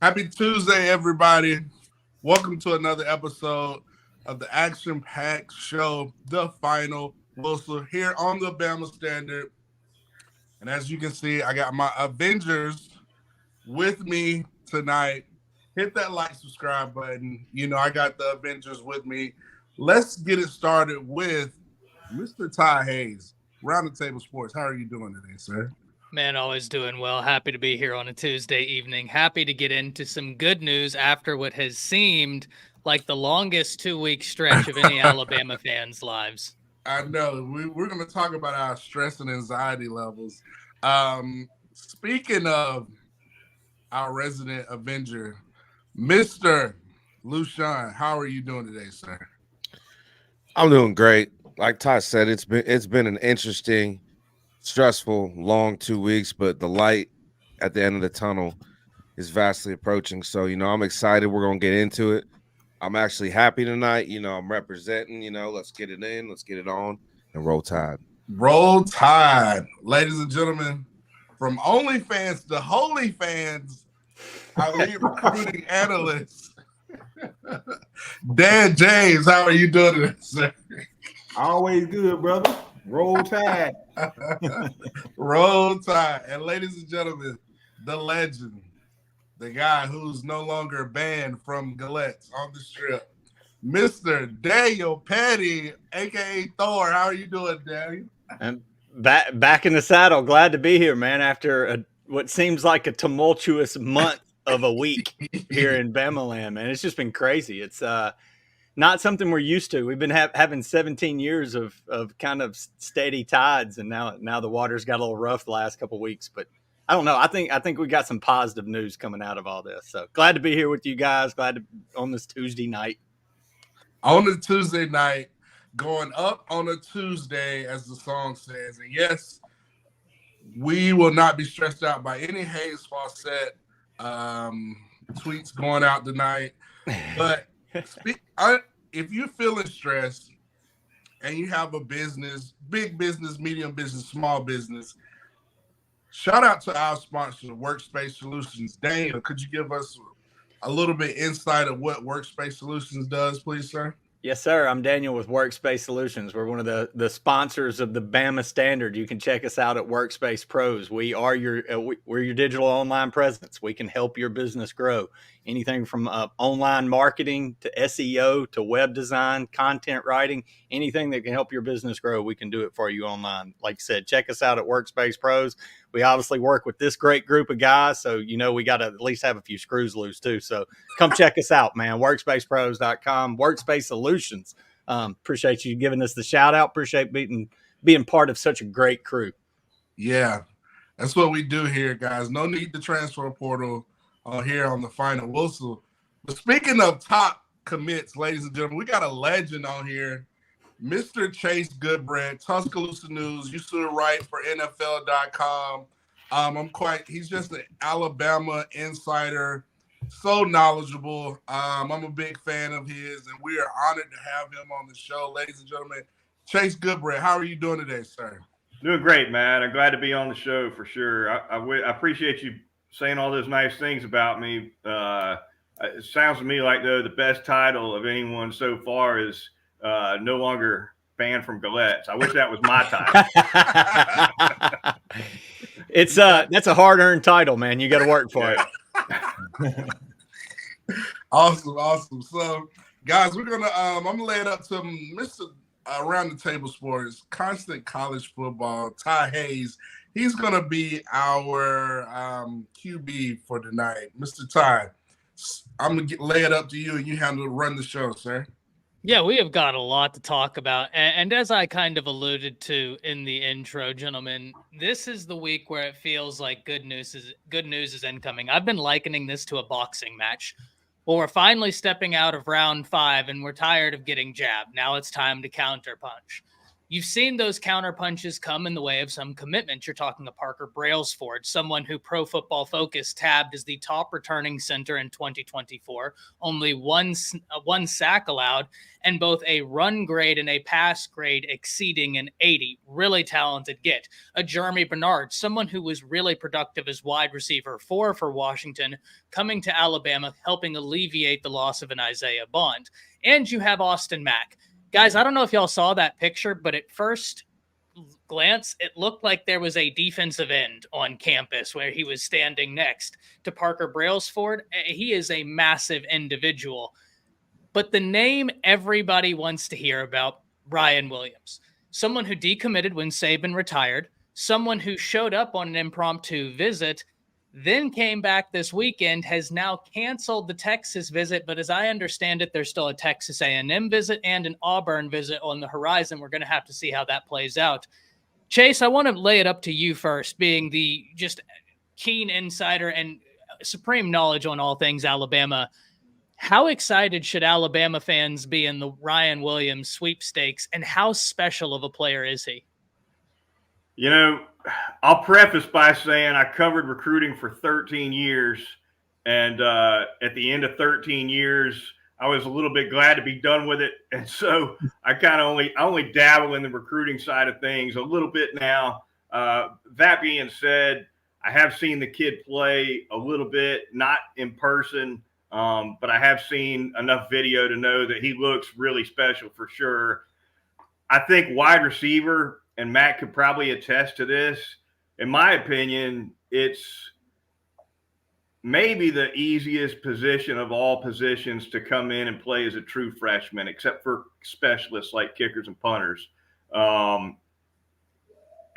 Happy Tuesday, everybody. Welcome to another episode of the Action Pack Show, the final whistle here on the Bama Standard. And as you can see, I got my Avengers with me tonight. Hit that like, subscribe button. I got the Avengers with me. Let's get it started with Mr. Ty Hayes, Round the Table Sports. How are you doing today, sir? Man, always doing well. Happy to be here on a Tuesday evening. Happy to get into some good news after what has seemed like the longest 2 week stretch of any Alabama fans' lives. I know. We're going to talk about our stress and anxiety levels. Speaking of our resident Avenger, Mr. Lushan, how are you doing today, sir? I'm doing great. Like Ty said, it's been an interesting, stressful, long 2 weeks, but the light at the end of the tunnel is vastly approaching. So, I'm excited. We're gonna get into it. I'm actually happy tonight. I'm representing, let's get it in, let's get it on, and roll tide. Roll Tide. Ladies and gentlemen, from OnlyFans to Holy Fans, our lead recruiting analyst, Dan James, how are you doing today, sir? Always good, brother. Roll Tide. Roll Tide. And ladies and gentlemen, the legend, the guy who's no longer banned from Gillettes on the strip, Mr. Daniel Petty, a.k.a. Thor. How are you doing, Daniel? And back in the saddle. Glad to be here, man, after what seems like a tumultuous month of a week here in Bama land, man. It's just been crazy. It's not something we're used to. We've been having 17 years of kind of steady tides, and now the water's got a little rough the last couple of weeks. But I don't know. I think we got some positive news coming out of all this. So glad to be here with you guys. Glad to on this Tuesday night. On the Tuesday night, going up on a Tuesday, as the song says. And yes, we will not be stressed out by any Hayes Fawcett tweets going out tonight. But if you're feeling stressed and you have a business, big business, medium business, small business, shout out to our sponsor, Workspace Solutions. Daniel, could you give us a little bit insight of what Workspace Solutions does, please, sir? Yes, sir. I'm Daniel with Workspace Solutions. We're one of the sponsors of the Bama Standard. You can check us out at Workspace Pros. We are we're your digital online presence. We can help your business grow. Anything from online marketing to SEO to web design, content writing, anything that can help your business grow, we can do it for you online. Like I said, check us out at Workspace Pros. We obviously work with this great group of guys, so we got to at least have a few screws loose too. So come check us out, man. WorkspacePros.com, Workspace Solutions. Appreciate you giving us the shout out. Appreciate being part of such a great crew. Yeah, that's what we do here, guys. No need to transfer portal here on the final whistle. But speaking of top commits, ladies and gentlemen, we got a legend on here, Mr. Chase Goodbread, Tuscaloosa News. Used to write for NFL.com. He's just an Alabama insider, so knowledgeable. I'm a big fan of his, and we are honored to have him on the show. Ladies and gentlemen, Chase Goodbread, how are you doing today, sir? Doing great, man. I'm glad to be on the show for sure. I appreciate you saying all those nice things about me. It sounds to me like, though, the best title of anyone so far is no longer banned from Gillettes. I wish that was my title. That's a hard-earned title, man. You got to work for it. Awesome. So, guys, we're gonna I'm gonna lay it up to Mr. Around the Table Sports, constant college football, Ty Hayes. He's gonna be our QB for tonight, Mr. Ty. I'm gonna lay it up to you, and you run the show, sir. Yeah, we have got a lot to talk about. And as I kind of alluded to in the intro, gentlemen, this is the week where it feels like good news is incoming. I've been likening this to a boxing match. Well, we're finally stepping out of round 5 and we're tired of getting jabbed. Now it's time to counterpunch. You've seen those counter punches come in the way of some commitment. You're talking to Parker Brailsford, someone who Pro Football Focus tabbed as the top returning center in 2024, only one sack allowed, and both a run grade and a pass grade exceeding an 80. Really talented get. A Germie Bernard, someone who was really productive as wide receiver 4 for Washington, coming to Alabama, helping alleviate the loss of an Isaiah Bond. And you have Austin Mack. Guys, I don't know if y'all saw that picture, but at first glance, it looked like there was a defensive end on campus where he was standing next to Parker Brailsford. He is a massive individual. But the name everybody wants to hear about, Ryan Williams, someone who decommitted when Saban retired, someone who showed up on an impromptu visit, then came back this weekend, has now canceled the Texas visit. But as I understand it, there's still a Texas A&M visit and an Auburn visit on the horizon. We're going to have to see how that plays out. Chase, I want to lay it up to you first, being the just keen insider and supreme knowledge on all things Alabama. How excited should Alabama fans be in the Ryan Williams sweepstakes, and how special of a player is he? You know, I'll preface by saying I covered recruiting for 13 years, and at the end of 13 years, I was a little bit glad to be done with it. And so I only dabble in the recruiting side of things a little bit now. That being said, I have seen the kid play a little bit, not in person, but I have seen enough video to know that he looks really special for sure. I think wide receiver, and Matt could probably attest to this, in my opinion, it's maybe the easiest position of all positions to come in and play as a true freshman, except for specialists like kickers and punters.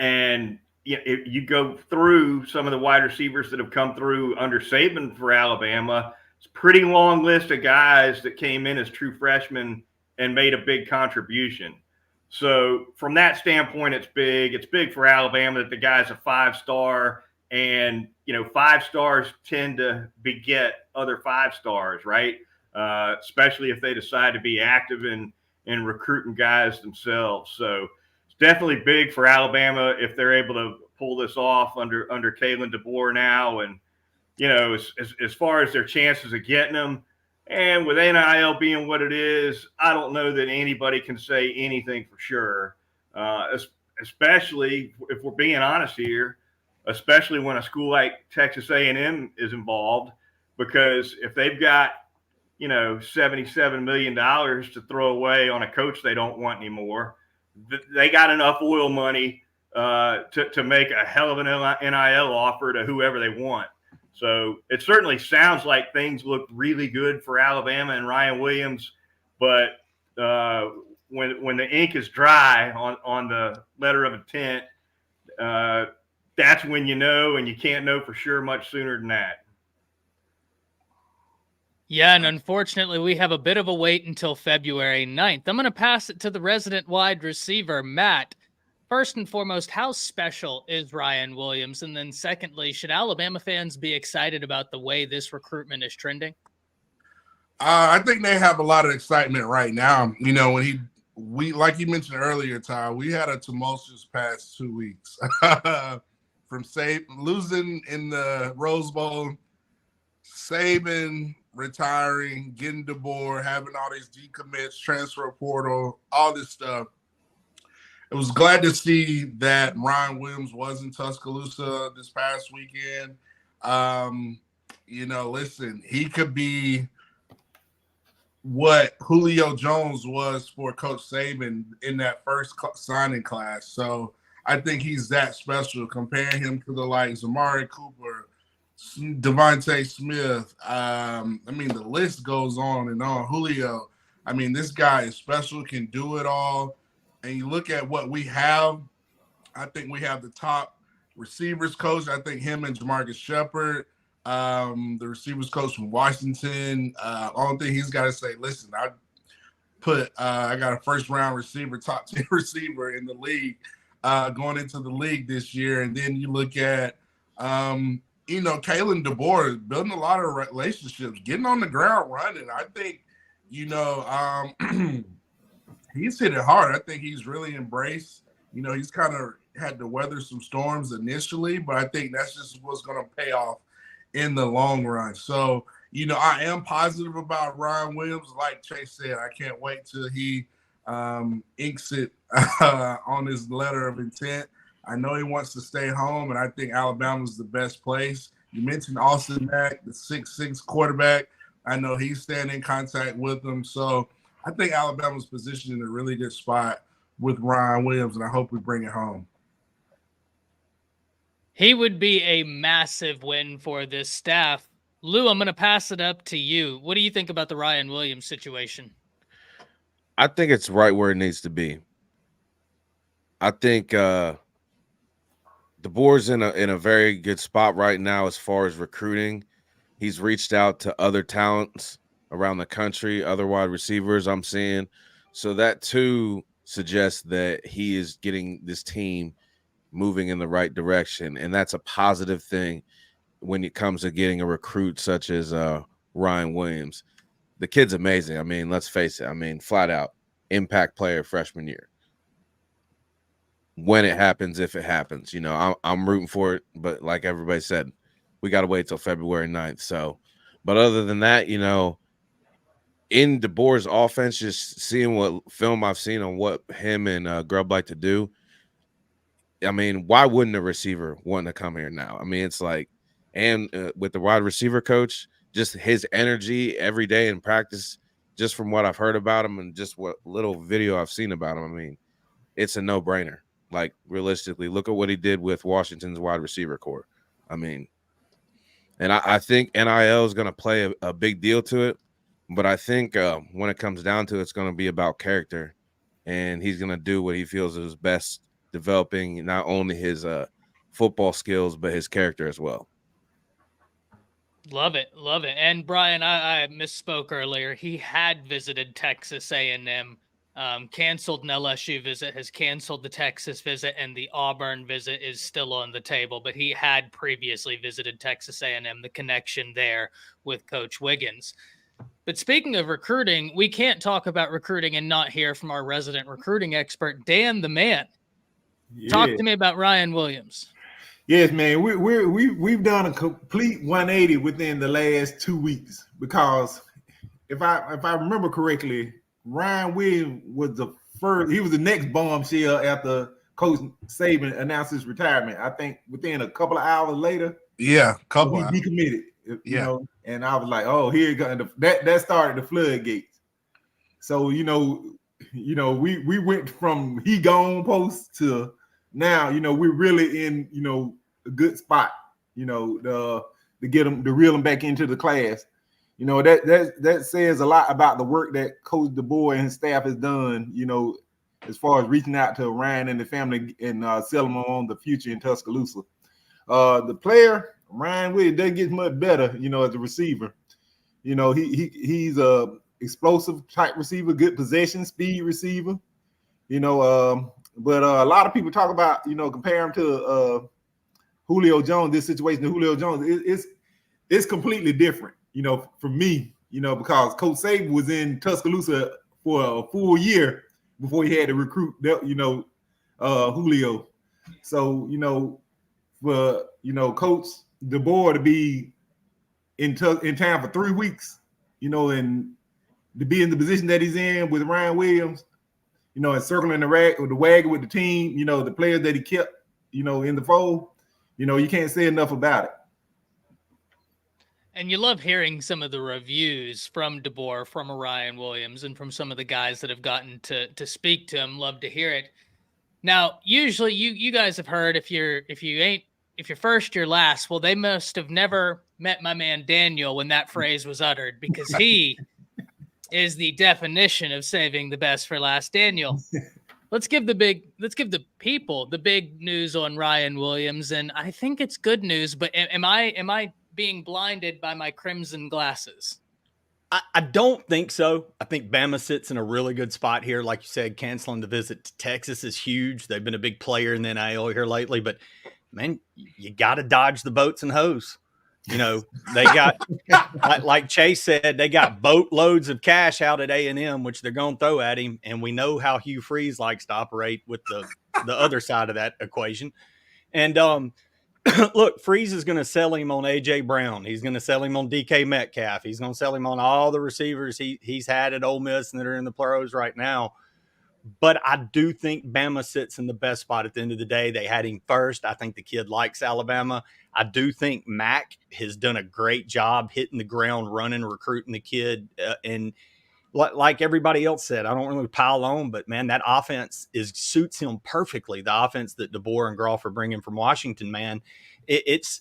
And if you go through some of the wide receivers that have come through under Saban for Alabama, it's a pretty long list of guys that came in as true freshmen and made a big contribution. So from that standpoint, it's big. It's big for Alabama that the guy's a 5-star, and, 5 stars tend to beget other 5 stars, right? Especially if they decide to be active in recruiting guys themselves. So it's definitely big for Alabama if they're able to pull this off under Kalen DeBoer now. And, as far as their chances of getting them, and with NIL being what it is, I don't know that anybody can say anything for sure, especially if we're being honest here, especially when a school like Texas A&M is involved, because if they've got, $77 million to throw away on a coach they don't want anymore, they got enough oil money to make a hell of an NIL offer to whoever they want. So it certainly sounds like things look really good for Alabama and Ryan Williams, but when the ink is dry on the letter of intent, that's when you know, and you can't know for sure much sooner than that. Yeah, and unfortunately, we have a bit of a wait until February 9th. I'm going to pass it to the resident wide receiver, Matt. First and foremost, how special is Ryan Williams? And then secondly, should Alabama fans be excited about the way this recruitment is trending? I think they have a lot of excitement right now. We like you mentioned earlier, Ty, we had a tumultuous past 2 weeks from losing in the Rose Bowl, Saban retiring, getting DeBoer, having all these decommits, transfer portal, all this stuff. I was glad to see that Ryan Williams was in Tuscaloosa this past weekend. Listen, he could be what Julio Jones was for Coach Saban in that first signing class. So I think he's that special. Comparing him to the likes of Amari Cooper, Devontae Smith. The list goes on and on. Julio, this guy is special, can do it all. And you look at what we have, I think we have the top receivers coach. I think him and Jamarcus Shepard, the receivers coach from Washington. Only thing he's got to say, listen, I got a first-round receiver, top 10 receiver in the league going into the league this year. And then you look at, Kalen DeBoer building a lot of relationships, getting on the ground running. I think, He's hit it hard. I think he's really embraced. He's kind of had to weather some storms initially, but I think that's just what's going to pay off in the long run. So, I am positive about Ryan Williams. Like Chase said, I can't wait till he inks it on his letter of intent. I know he wants to stay home, and I think Alabama's the best place. You mentioned Austin Mack, the 6'6" quarterback. I know he's staying in contact with them. So I think Alabama's positioned in a really good spot with Ryan Williams, and I hope we bring it home. He would be a massive win for this staff. Lou, I'm going to pass it up to you. What do you think about the Ryan Williams situation? I think it's right where it needs to be. I think DeBoer's in a very good spot right now as far as recruiting. He's reached out to other talents around the country, other wide receivers I'm seeing. So that too suggests that he is getting this team moving in the right direction. And that's a positive thing when it comes to getting a recruit such as Ryan Williams. The kid's amazing. I mean, let's face it. I mean, flat out impact player freshman year. When it happens, if it happens, I'm rooting for it. But like everybody said, we got to wait till February 9th. So, but other than that, in DeBoer's offense, just seeing what film I've seen on what him and Grubb like to do, I mean, why wouldn't a receiver want to come here now? I mean, it's like, and with the wide receiver coach, just his energy every day in practice, just from what I've heard about him and just what little video I've seen about him, I mean, it's a no-brainer. Like, realistically, look at what he did with Washington's wide receiver core. I mean, and I think NIL is going to play a big deal to it, but I think when it comes down to it, it's going to be about character, and he's going to do what he feels is best, developing not only his football skills, but his character as well. Love it. Love it. And Brian, I misspoke earlier. He had visited Texas A&M, canceled an LSU visit, has canceled the Texas visit, and the Auburn visit is still on the table. But he had previously visited Texas A&M, the connection there with Coach Wiggins. But speaking of recruiting, we can't talk about recruiting and not hear from our resident recruiting expert, Dan the Man. Yeah. Talk to me about Ryan Williams. Yes, man. We've done a complete 180 within the last 2 weeks because if I remember correctly, Ryan Williams was the first. He was the next bombshell after Coach Saban announced his retirement. I think within a couple of hours later. Yeah, he decommitted. And I was like, oh, here you go. That started the floodgates. So we went from he gone post to now, we're really in, a good spot, to get them, to reel them back into the class. That says a lot about the work that Coach DeBoer and his staff has done, as far as reaching out to Ryan and the family and selling them on the future in Tuscaloosa. The player, Ryan Williams, doesn't get much better, as a receiver. He's a explosive type receiver, good possession, speed receiver, but a lot of people talk about, compare him to Julio Jones, this situation to Julio Jones. It's completely different, for me, because Coach Saban was in Tuscaloosa for a full year before he had to recruit, Julio. So, for, Coach DeBoer to be in town for 3 weeks, and to be in the position that he's in with Ryan Williams, and circling the wagon with the team, the players that he kept, in the fold, you can't say enough about it. And you love hearing some of the reviews from DeBoer, from Ryan Williams, and from some of the guys that have gotten to speak to him. Love to hear it. Now, usually you guys have heard if you're first, you're last. Well, they must have never met my man Daniel when that phrase was uttered, because he is the definition of saving the best for last. Daniel, let's give the people the big news on Ryan Williams, and I think it's good news. But am I being blinded by my crimson glasses? I don't think so. I think Bama sits in a really good spot here. Like you said, canceling the visit to Texas is huge. They've been a big player in the NIL here lately, but man, you got to dodge the boats and hoes. You know, they got like Chase said, they got boatloads of cash out at A&M, which they're going to throw at him, and we know how Hugh Freeze likes to operate with the other side of that equation. And look, Freeze is going to sell him on A.J. Brown. He's going to sell him on DK Metcalf. He's going to sell him on all the receivers he's had at Ole Miss and that are in the pros right now. But I do think Bama sits in the best spot at the end of the day. They had him first. I think the kid likes Alabama. I do think Mac has done a great job hitting the ground running, recruiting the kid. And like everybody else said, I don't really pile on, but, man, that offense suits him perfectly. The offense that DeBoer and Groff are bringing from Washington, man, it's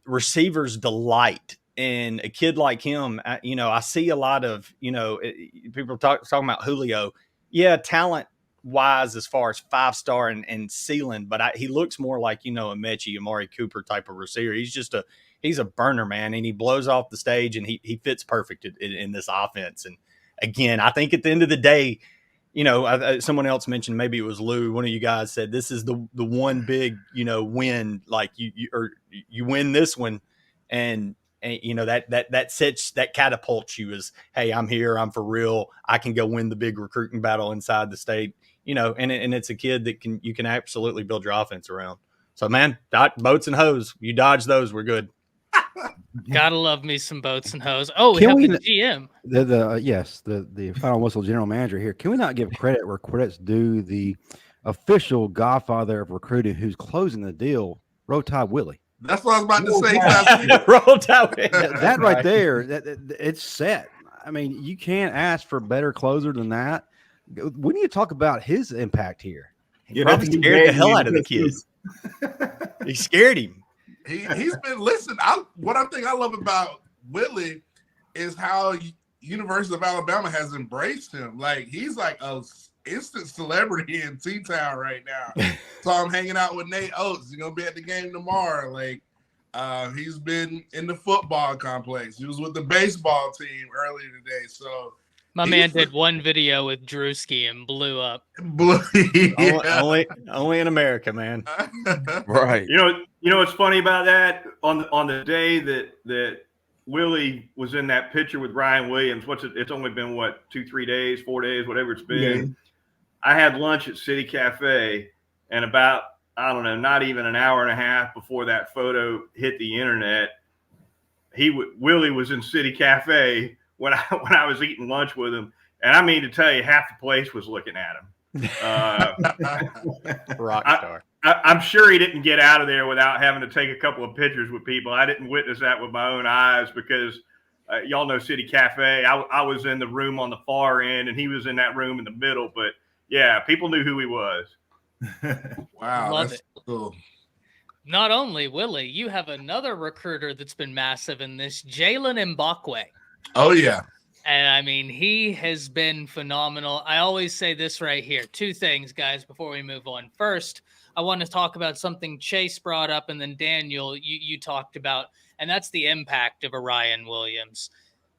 receivers delight. And a kid like him, I see a lot of, people talking about Julio. Yeah, talent-wise, as far as 5-star and ceiling, but he looks more like, a Mechie, Amari Cooper type of receiver. He's a burner, man, and he blows off the stage, and he fits perfect in this offense. And, again, I think at the end of the day, someone else mentioned, maybe it was Lou, one of you guys said, this is the one big, win, like you win this one, and that catapults you as, hey, I'm here, I'm for real, I can go win the big recruiting battle inside the state, and it's a kid that you can absolutely build your offense around. So, man, boats and hoes, you dodge those, we're good. Gotta love me some boats and hoes. Oh, we have the GM. The final whistle general manager here. Can we not give credit where credit's due? The official godfather of recruiting who's closing the deal, Roll Tide Willie. That's what I was about to say. Roll Tide. That right there, it's set. I mean, you can't ask for a better closer than that. We need to talk about his impact here. He probably scared the hell out of the kid. He scared him. He's been what I think I love about Willie is how University of Alabama has embraced him. Like, he's like a instant celebrity in T-Town right now. So I'm hanging out with Nate Oates. He's gonna be at the game tomorrow. Like, he's been in the football complex. He was with the baseball team earlier today. So my man did one video with Drewski and blew up. Only in America, man. Right. You know what's funny about that? On the day that Willie was in that picture with Ryan Williams, it's only been 2-3 days, 4 days, whatever it's been. Yeah. I had lunch at City Cafe, and about, I don't know, not even an hour and a half before that photo hit the internet, Willie was in City Cafe when I was eating lunch with him, and I mean to tell you, half the place was looking at him. Rock star. I'm sure he didn't get out of there without having to take a couple of pictures with people. I didn't witness that with my own eyes because y'all know City Cafe. I was in the room on the far end, and he was in that room in the middle. But, yeah, people knew who he was. Wow, Love that's it. cool. Not only, Willie, you have another recruiter that's been massive in this, Jalen Mbakwe. Oh, yeah. And, I mean, he has been phenomenal. I always say this right here. Two things, guys, before we move on. First, I want to talk about something Chase brought up, and then Daniel, you talked about, and that's the impact of a Ryan Williams.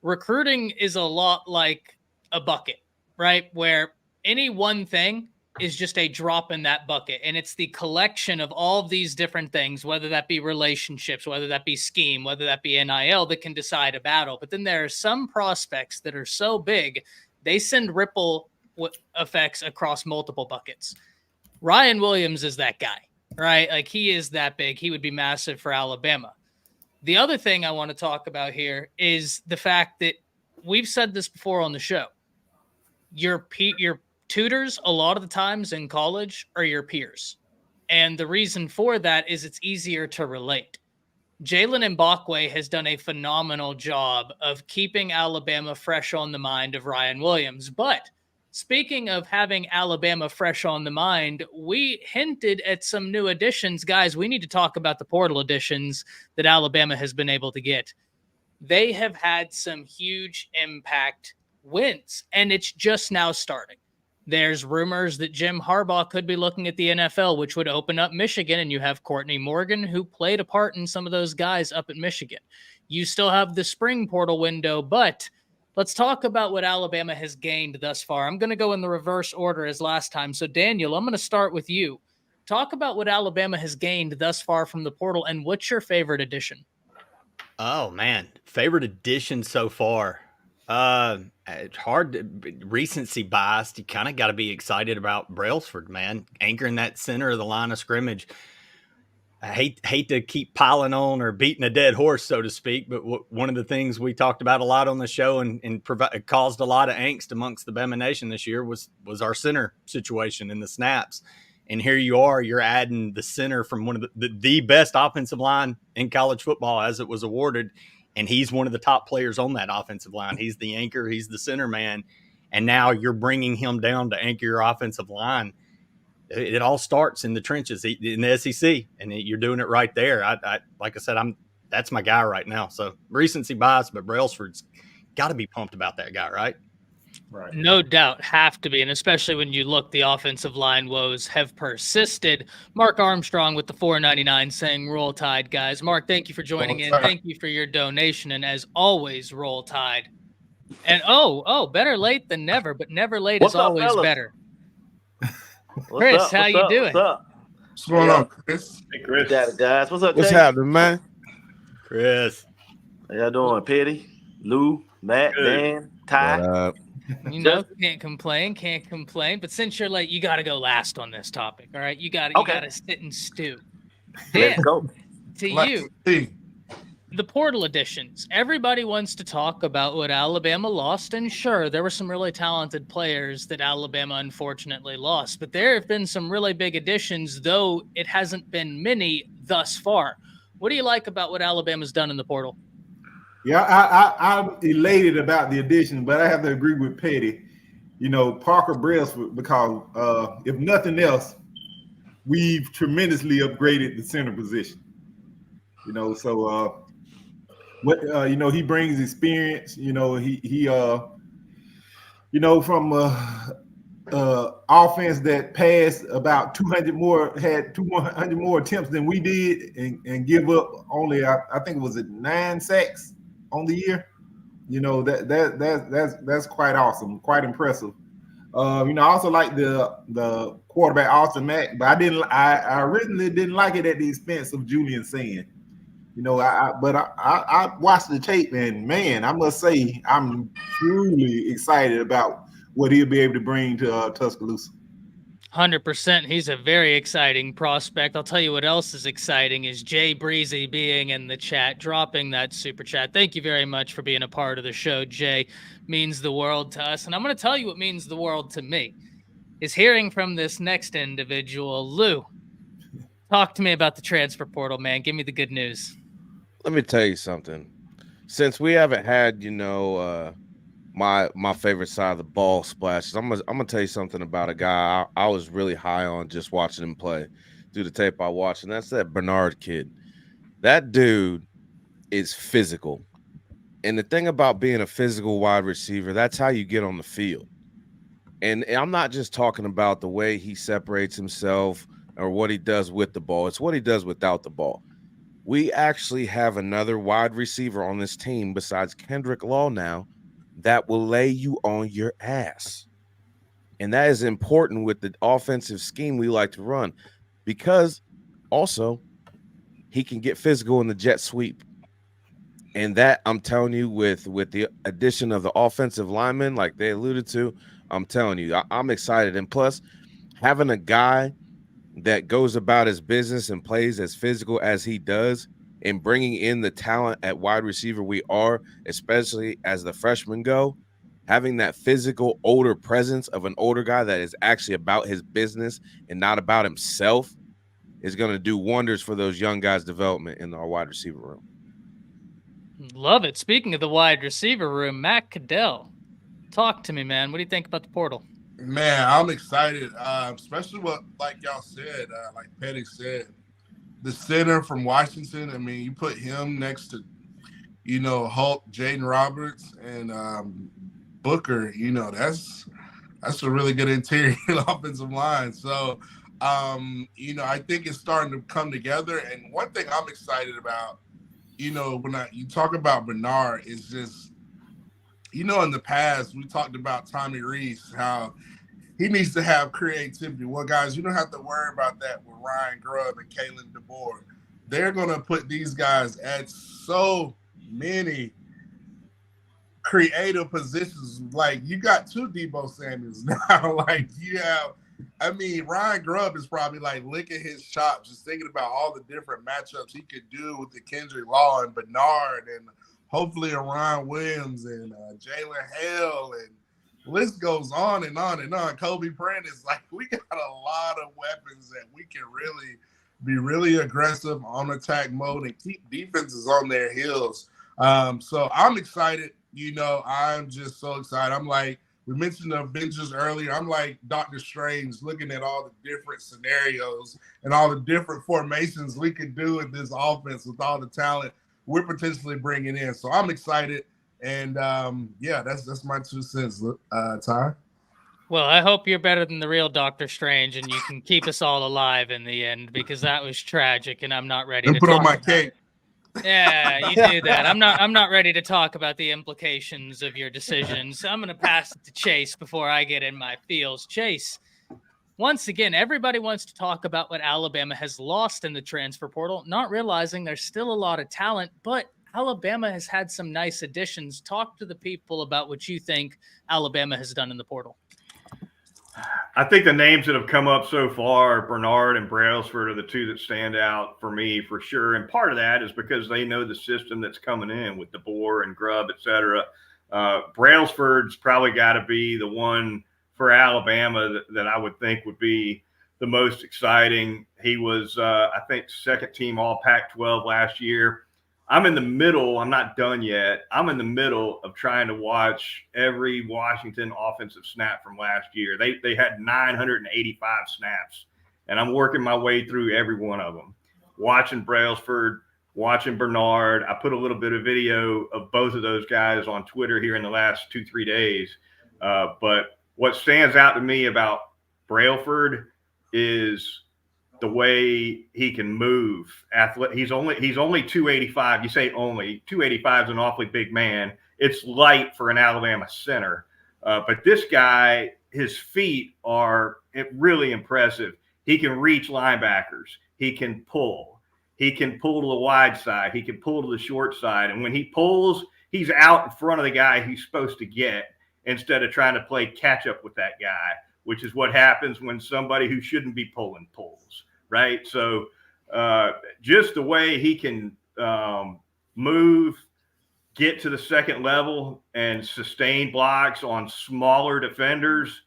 Recruiting is a lot like a bucket, right? Where any one thing is just a drop in that bucket, and it's the collection of all of these different things, whether that be relationships, whether that be scheme, whether that be NIL, that can decide a battle. But then there are some prospects that are so big, they send ripple effects across multiple buckets. Ryan Williams is that guy, right? Like, he is that big. He would be massive for Alabama. The other thing I want to talk about here is the fact that we've said this before on the show. Your tutors, a lot of the times in college, are your peers. And the reason for that is it's easier to relate. Jalen Mbakwe has done a phenomenal job of keeping Alabama fresh on the mind of Ryan Williams. But speaking of having Alabama fresh on the mind, we hinted at some new additions. Guys, we need to talk about the portal additions that Alabama has been able to get. They have had some huge impact wins, and it's just now starting. There's rumors that Jim Harbaugh could be looking at the NFL, which would open up Michigan, and you have Courtney Morgan, who played a part in some of those guys up at Michigan. You still have the spring portal window, but let's talk about what Alabama has gained thus far. I'm going to go in the reverse order as last time. So, Daniel, I'm going to start with you. Talk about what Alabama has gained thus far from the portal, and what's your favorite addition? Oh man, favorite addition so far. It's hard to recency biased. You kind of got to be excited about Brailsford, man, anchoring that center of the line of scrimmage. I hate to keep piling on or beating a dead horse, so to speak, but one of the things we talked about a lot on the show and caused a lot of angst amongst the Bama Nation this year was our center situation in the snaps. And here you are, you're adding the center from one of the best offensive line in college football as it was awarded. And he's one of the top players on that offensive line. He's the anchor, he's the center man. And now you're bringing him down to anchor your offensive line. It all starts in the trenches in the SEC, and you're doing it right there. I like I said, that's my guy right now. So recency bias, but Brailsford's got to be pumped about that guy, right? Right. No doubt, have to be, and especially when you look, the offensive line woes have persisted. Mark Armstrong with the $4.99 saying, "Roll Tide, guys." Mark, thank you for joining in. Thank you for your donation, and as always, roll Tide. And better late than never, but never late is always fellas? better. Chris, how you doing? What's going on, Chris? Hey, Chris. Got it, guys. What's up, What's Jay? happening, man? Chris. How y'all doing? Petty, Lou, Matt, Good. Dan, Ty. You know, can't complain. But since you're late, you got to go last on this topic. All right, you got to sit and stew. Let's go. To Like you, to see. the portal additions. Everybody wants to talk about what Alabama lost, and sure, there were some really talented players that Alabama unfortunately lost, but there have been some really big additions, though it hasn't been many thus far. What do you like about what Alabama's done in the portal? Yeah, I'm elated about the addition, but I have to agree with Petty. You know, Parker Brailsford, because if nothing else, we've tremendously upgraded the center position. You know, so he brings experience. You know, he from offense that passed about 200 more attempts than we did, and give up only I think it was 9 sacks on the year. You know, that's quite awesome, quite impressive. I also like the quarterback Austin Mack, but I originally didn't like it at the expense of Julian Sand. You know, I watched the tape, and man, I must say I'm truly excited about what he'll be able to bring to Tuscaloosa. 100%. He's a very exciting prospect. I'll tell you what else is exciting is Jay Breezy being in the chat, dropping that super chat. Thank you very much for being a part of the show, Jay. Means the world to us. And I'm going to tell you what means the world to me is hearing from this next individual. Lou, talk to me about the transfer portal, man. Give me the good news. Let me tell you something. Since we haven't had, my favorite side of the ball splashes, I'm gonna tell you something about a guy I was really high on just watching him play through the tape I watched, and that's that Bernard kid. That dude is physical. And the thing about being a physical wide receiver, that's how you get on the field. And I'm not just talking about the way he separates himself or what he does with the ball. It's what he does without the ball. We actually have another wide receiver on this team besides Kendrick Law now that will lay you on your ass. And that is important with the offensive scheme we like to run, because also he can get physical in the jet sweep. And that, I'm telling you, with the addition of the offensive linemen, like they alluded to, I'm telling you, I'm excited. And plus, having a guy that goes about his business and plays as physical as he does, and bringing in the talent at wide receiver we are, especially as the freshmen go, having that physical, older presence of an older guy that is actually about his business and not about himself is going to do wonders for those young guys' development in our wide receiver room. Love it. Speaking of the wide receiver room, Matt Caddell, talk to me, man. What do you think about the portal? Man, I'm excited, especially what, like y'all said, like Petty said, the center from Washington. I mean, you put him next to, Hulk, Jaden Roberts, and Booker. That's a really good interior offensive line. So, I think it's starting to come together. And one thing I'm excited about, when you talk about Bernard, is just, in the past, we talked about Tommy Reese, how he needs to have creativity. Well, guys, you don't have to worry about that with Ryan Grubb and Kalen DeBoer. They're going to put these guys at so creative positions. Like, you got 2 Debo Samuels now. Like, you have, I mean, Ryan Grubb is probably like licking his chops just thinking about all the different matchups he could do with the Kendrick Law and Bernard and hopefully a Ryan Williams and Jalen Hale, and the list goes on and on and on. Kobe Prentice, like, we got a lot of weapons that we can really be really aggressive on attack mode and keep defenses on their heels. So I'm excited. You know, I'm just so excited. I'm like, we mentioned the Avengers earlier. I'm like Doctor Strange looking at all the different scenarios and all the different formations we could do with this offense with all the talent we're potentially bringing in. So I'm excited. And yeah, that's my 2 cents, Ty. Well, I hope you're better than the real Doctor Strange and you can keep us all alive in the end, because that was tragic and I'm not ready to put talk on my about cape. it. Yeah, you do that. I'm not ready to talk about the implications of your decisions. I'm going to pass it to Chase before I get in my feels. Chase, once again, everybody wants to talk about what Alabama has lost in the transfer portal, not realizing there's still a lot of talent, but Alabama has had some nice additions. Talk to the people about what you think Alabama has done in the portal. I think the names that have come up so far, Bernard and Brailsford, are the 2 that stand out for me for sure. And part of that is because they know the system that's coming in with DeBoer and Grubb, et cetera. Brailsford's probably got to be the one for Alabama that I would think would be the most exciting. He was, I think, 2nd team all Pac-12 last year. I'm in the middle. I'm not done yet. I'm in the middle of trying to watch every Washington offensive snap from last year. They had 985 snaps, and I'm working my way through every one of them. Watching Brailsford, watching Bernard. I put a little bit of video of both of those guys on Twitter here in the last 2-3 days. But what stands out to me about Brailsford is the way he can move. He's only 285. You say only 285 is an awfully big man. It's light for an Alabama center, but this guy, his feet are really impressive. He can reach linebackers. He can pull. He can pull to the wide side. He can pull to the short side. And when he pulls, he's out in front of the guy he's supposed to get instead of trying to play catch up with that guy, which is what happens when somebody who shouldn't be pulling pulls. Right. So just the way he can move, get to the second level and sustain blocks on smaller defenders.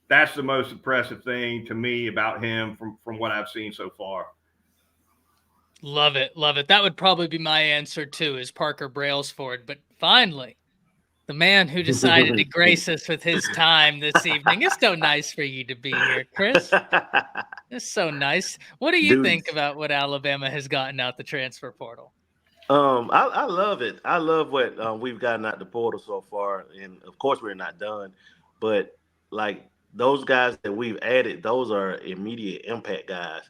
That's the most impressive thing to me about him from what I've seen so far. Love it. Love it. That would probably be my answer too, is Parker Brailsford. But finally, the man who decided to grace us with his time this evening. It's so nice for you to be here, Chris. It's so nice. What do you think about what Alabama has gotten out the transfer portal? I love it. I love what we've gotten out the portal so far. And of course we're not done, but like those guys that we've added, those are immediate impact guys.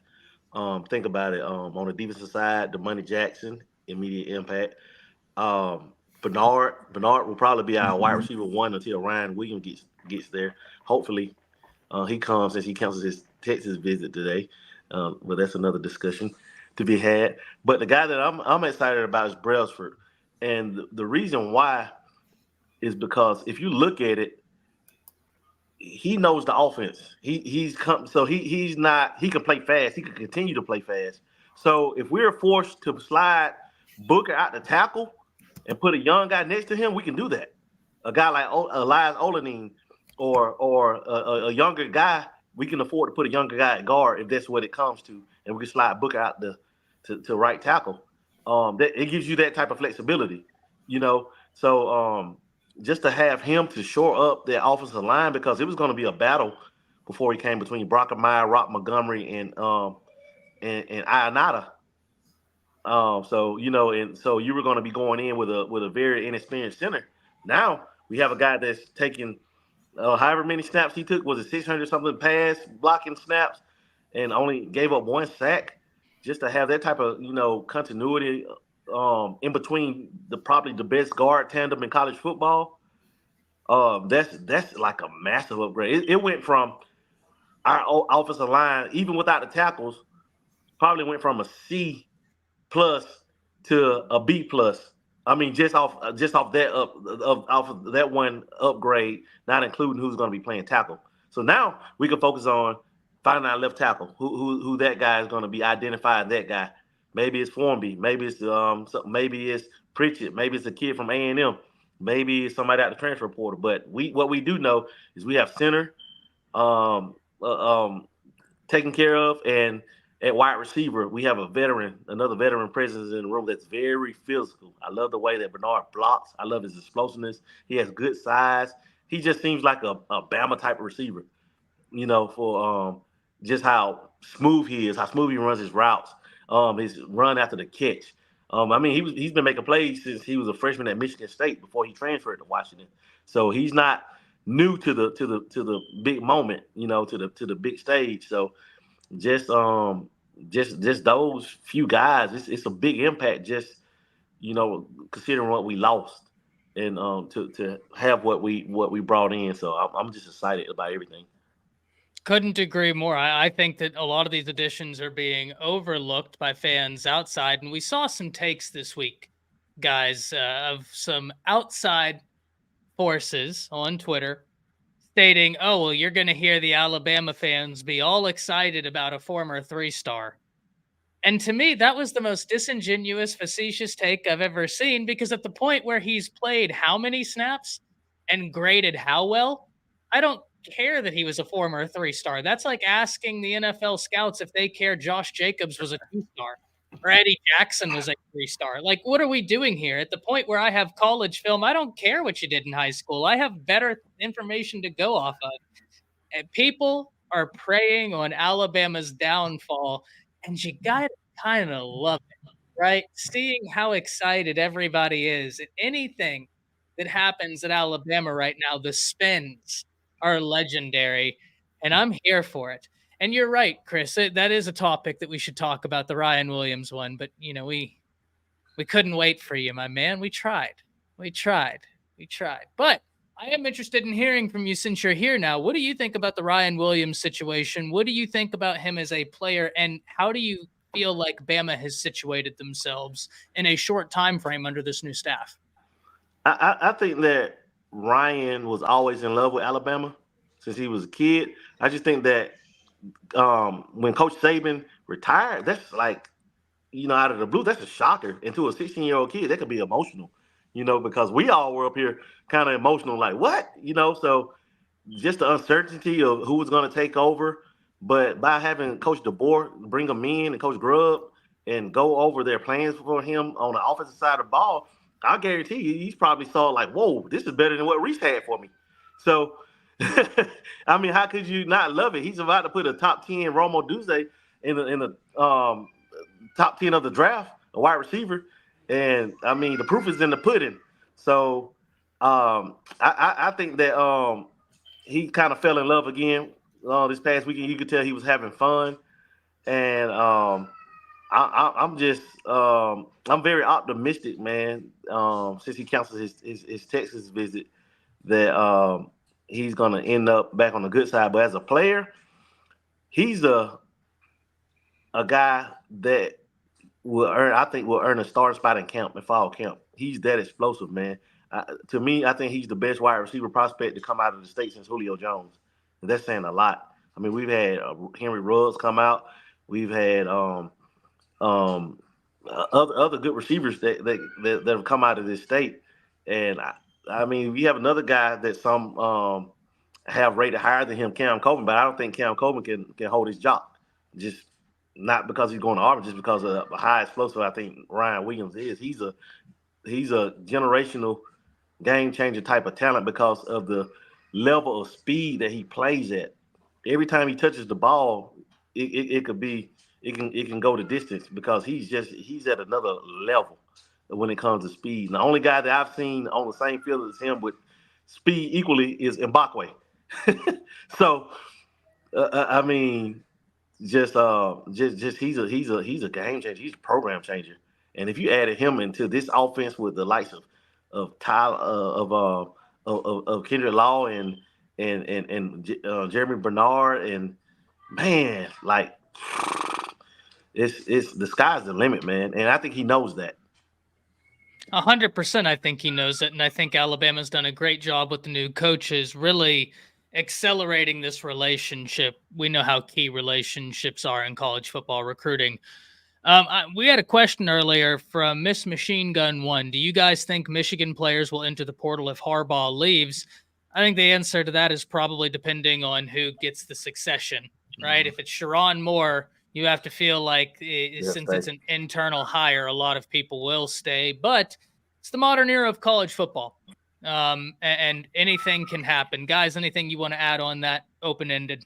Think about it. On the defensive side, DeMoney Jackson, immediate impact. Bernard will probably be our wide receiver 1 until Ryan Williams gets there. Hopefully, he comes since he cancels his Texas visit today. But that's another discussion to be had. But the guy that I'm excited about is Brailsford, and the reason why is because if you look at it, he knows the offense. He can play fast. He can continue to play fast. So if we're forced to slide Booker out the tackle and put a young guy next to him, we can do that. A guy like Elias Olenin or a younger guy, we can afford to put a younger guy at guard if that's what it comes to, and we can slide Booker out to right tackle. It gives you that type of flexibility, you know. So just to have him to shore up that offensive line, because it was going to be a battle before he came between Brockermeyer, Rock Montgomery, and Ionata. So you know, and so you were going to be going in with a very inexperienced center. Now we have a guy that's taking however many snaps he took, was it 600 something pass blocking snaps, and only gave up 1 sack. Just to have that type of continuity in between probably the best guard tandem in college football, that's like a massive upgrade. It went from our offensive line, even without the tackles, probably went from a C+ to a B+ I mean, just off that off of that one upgrade, not including who's going to be playing tackle. So now we can focus on finding our left tackle, who that guy is going to be, identifying that guy. Maybe it's Formby, maybe it's Pritchett, maybe it's a kid from A&M, maybe it's somebody out the transfer portal. But what we do know is we have center taken care of, and at wide receiver, we have another veteran presence in the room that's very physical. I love the way that Bernard blocks. I love his explosiveness. He has good size. He just seems like a Bama type of receiver, for just how smooth he is, how smooth he runs his routes, his run after the catch. I mean, he's been making plays since he was a freshman at Michigan State before he transferred to Washington. So he's not new to the big moment, to the big stage. So just those few guys, it's a big impact. Just considering what we lost, and to have what we brought in. So I'm just excited about everything. Couldn't agree more. I think that a lot of these additions are being overlooked by fans outside, and we saw some takes this week, guys, of some outside forces on Twitter stating, "Oh, well, you're going to hear the Alabama fans be all excited about a former 3-star." And to me, that was the most disingenuous, facetious take I've ever seen, because at the point where he's played how many snaps and graded how well, I don't care that he was a former 3-star. That's like asking the NFL scouts if they care Josh Jacobs was a 2-star or Eddie Jackson was a 3-star. Like, what are we doing here? At the point where I have college film, I don't care what you did in high school. I have better information to go off of. And people are preying on Alabama's downfall, and you gotta kind of love it, right? Seeing how excited everybody is at anything that happens at Alabama right now, the spins are legendary, and I'm here for it. And you're right, Chris. That is a topic that we should talk about, the Ryan Williams one. But we couldn't wait for you, my man. We tried. But I am interested in hearing from you since you're here now. What do you think about the Ryan Williams situation? What do you think about him as a player, and how do you feel like Bama has situated themselves in a short time frame under this new staff? I think that Ryan was always in love with Alabama since he was a kid. I just think that when Coach Saban retired, that's like, out of the blue, that's a shocker. And to a 16-year-old kid, that could be emotional, because we all were up here kind of emotional, like, what? So just the uncertainty of who was going to take over. But by having Coach DeBoer bring him in, and Coach Grubb, and go over their plans for him on the offensive side of the ball, I guarantee you, he's probably saw like, whoa, this is better than what Reese had for me. So, I mean, how could you not love it? He's about to put a top 10 Romo Duze in the top 10 of the draft, a wide receiver. And, I mean, the proof is in the pudding. So, I think that he kind of fell in love again this past weekend. You could tell he was having fun. And I'm very optimistic, man. Since he canceled his Texas visit, that he's gonna end up back on the good side. But as a player, he's a guy that will earn a starting spot in fall camp. He's that explosive, man. To me, I think he's the best wide receiver prospect to come out of the state since Julio Jones. And that's saying a lot. I mean, we've had Henry Ruggs come out. We've had other good receivers that have come out of this state. And I mean, we have another guy that some have rated higher than him, Cam Coleman, but I don't think Cam Coleman can hold his job. Just not because he's going to Auburn, just because of the high explosive I think Ryan Williams is. He's a generational game changer type of talent because of the level of speed that he plays at. Every time he touches the ball, it can go the distance because he's at another level when it comes to speed. And the only guy that I've seen on the same field as him with speed equally is Mbakwe. So I mean, just he's a game changer. He's a program changer. And if you added him into this offense with the likes of Tyler of Kendrick Law and Germie Bernard, and man, like it's the sky's the limit, man. And I think he knows that. 100%. I think he knows it. And I think Alabama's done a great job with the new coaches, really accelerating this relationship. We know how key relationships are in college football recruiting. We had a question earlier from Miss Machine Gun 1. Do you guys think Michigan players will enter the portal if Harbaugh leaves? I think the answer to that is probably depending on who gets the succession, right? If it's Sharon Moore, you have to feel like since it's an internal hire, a lot of people will stay. But it's the modern era of college football, and anything can happen. Guys, anything you want to add on that open-ended?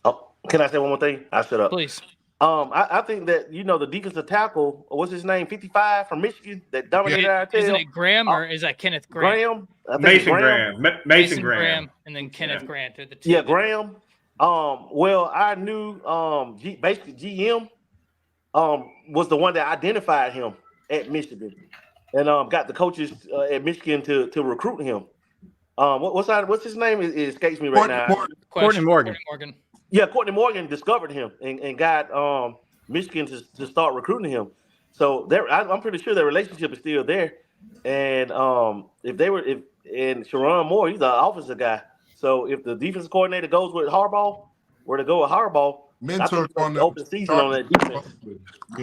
Oh, can I say one more thing? I'll shut up. Please. I think that, the defensive tackle, what's his name, 55 from Michigan, that dominated our tail. Isn't it Graham or is that Kenneth Graham? Mason Graham. Mason Graham. And then Kenneth Grant are the two. Yeah, Graham. Well, I knew basically GM was the one that identified him at Michigan and got the coaches at Michigan to recruit him. What's his name? It escapes me right now. Courtney Morgan. Yeah, Courtney Morgan discovered him and got Michigan to start recruiting him. So I'm pretty sure their relationship is still there. And Sharon Moore, he's an offensive guy. So if the defensive coordinator goes with Harbaugh, mentor on the open season on that defense.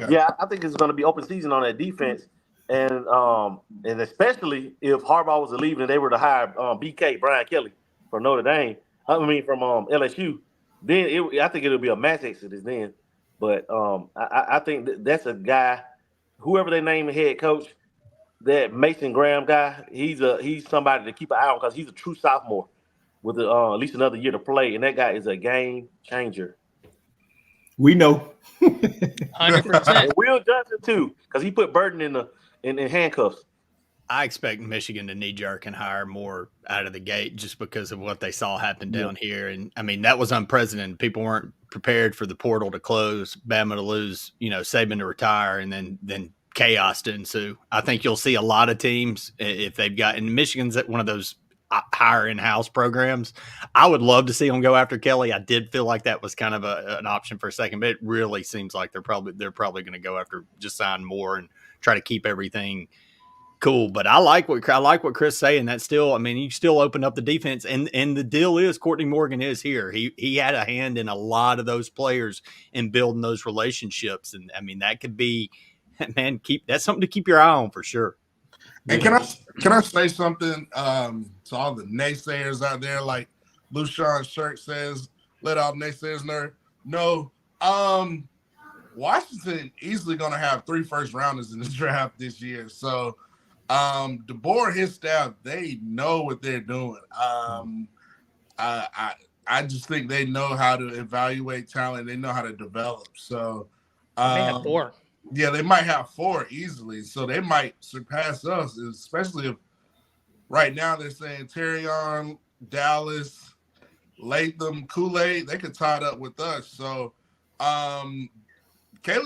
Yeah, I think it's going to be open season on that defense, and especially if Harbaugh was leaving and they were to hire BK Brian Kelly from Notre Dame. From LSU. Then I think it'll be a mass exodus then. But I think that's a guy, whoever they name the head coach, that Mason Graham guy, he's somebody to keep an eye on because he's a true sophomore with at least another year to play, and that guy is a game changer. We know. 100%. And Will Johnson too, because he put Burden in handcuffs. I expect Michigan to knee-jerk and hire more out of the gate just because of what they saw happen down here. And, I mean, that was unprecedented. People weren't prepared for the portal to close, Bama to lose, Saban to retire, and then chaos to ensue. I think you'll see a lot of teams, if they've got – and Michigan's one of those hire in-house programs. I would love to see them go after Kelly. I did feel like that was kind of an option for a second, but it really seems like they're probably going to go after just sign more and try to keep everything – cool, but I like what Chris saying. That still, I mean, you still open up the defense, and the deal is Courtney Morgan is here. He had a hand in a lot of those players in building those relationships, and I mean that could be, man, that's something to keep your eye on for sure. And can I say something to all the naysayers out there? Like Lushawn Shirk says, let all naysayers know. Washington easily going to have 3 first rounders in the draft this year, so. DeBoer, his staff, they know what they're doing. I just think they know how to evaluate talent. They know how to develop. So they have 4. Yeah, they might have 4 easily. So they might surpass us, especially if right now they're saying Terrion, Dallas, Latham, Kool-Aid, they could tie it up with us. So Kalen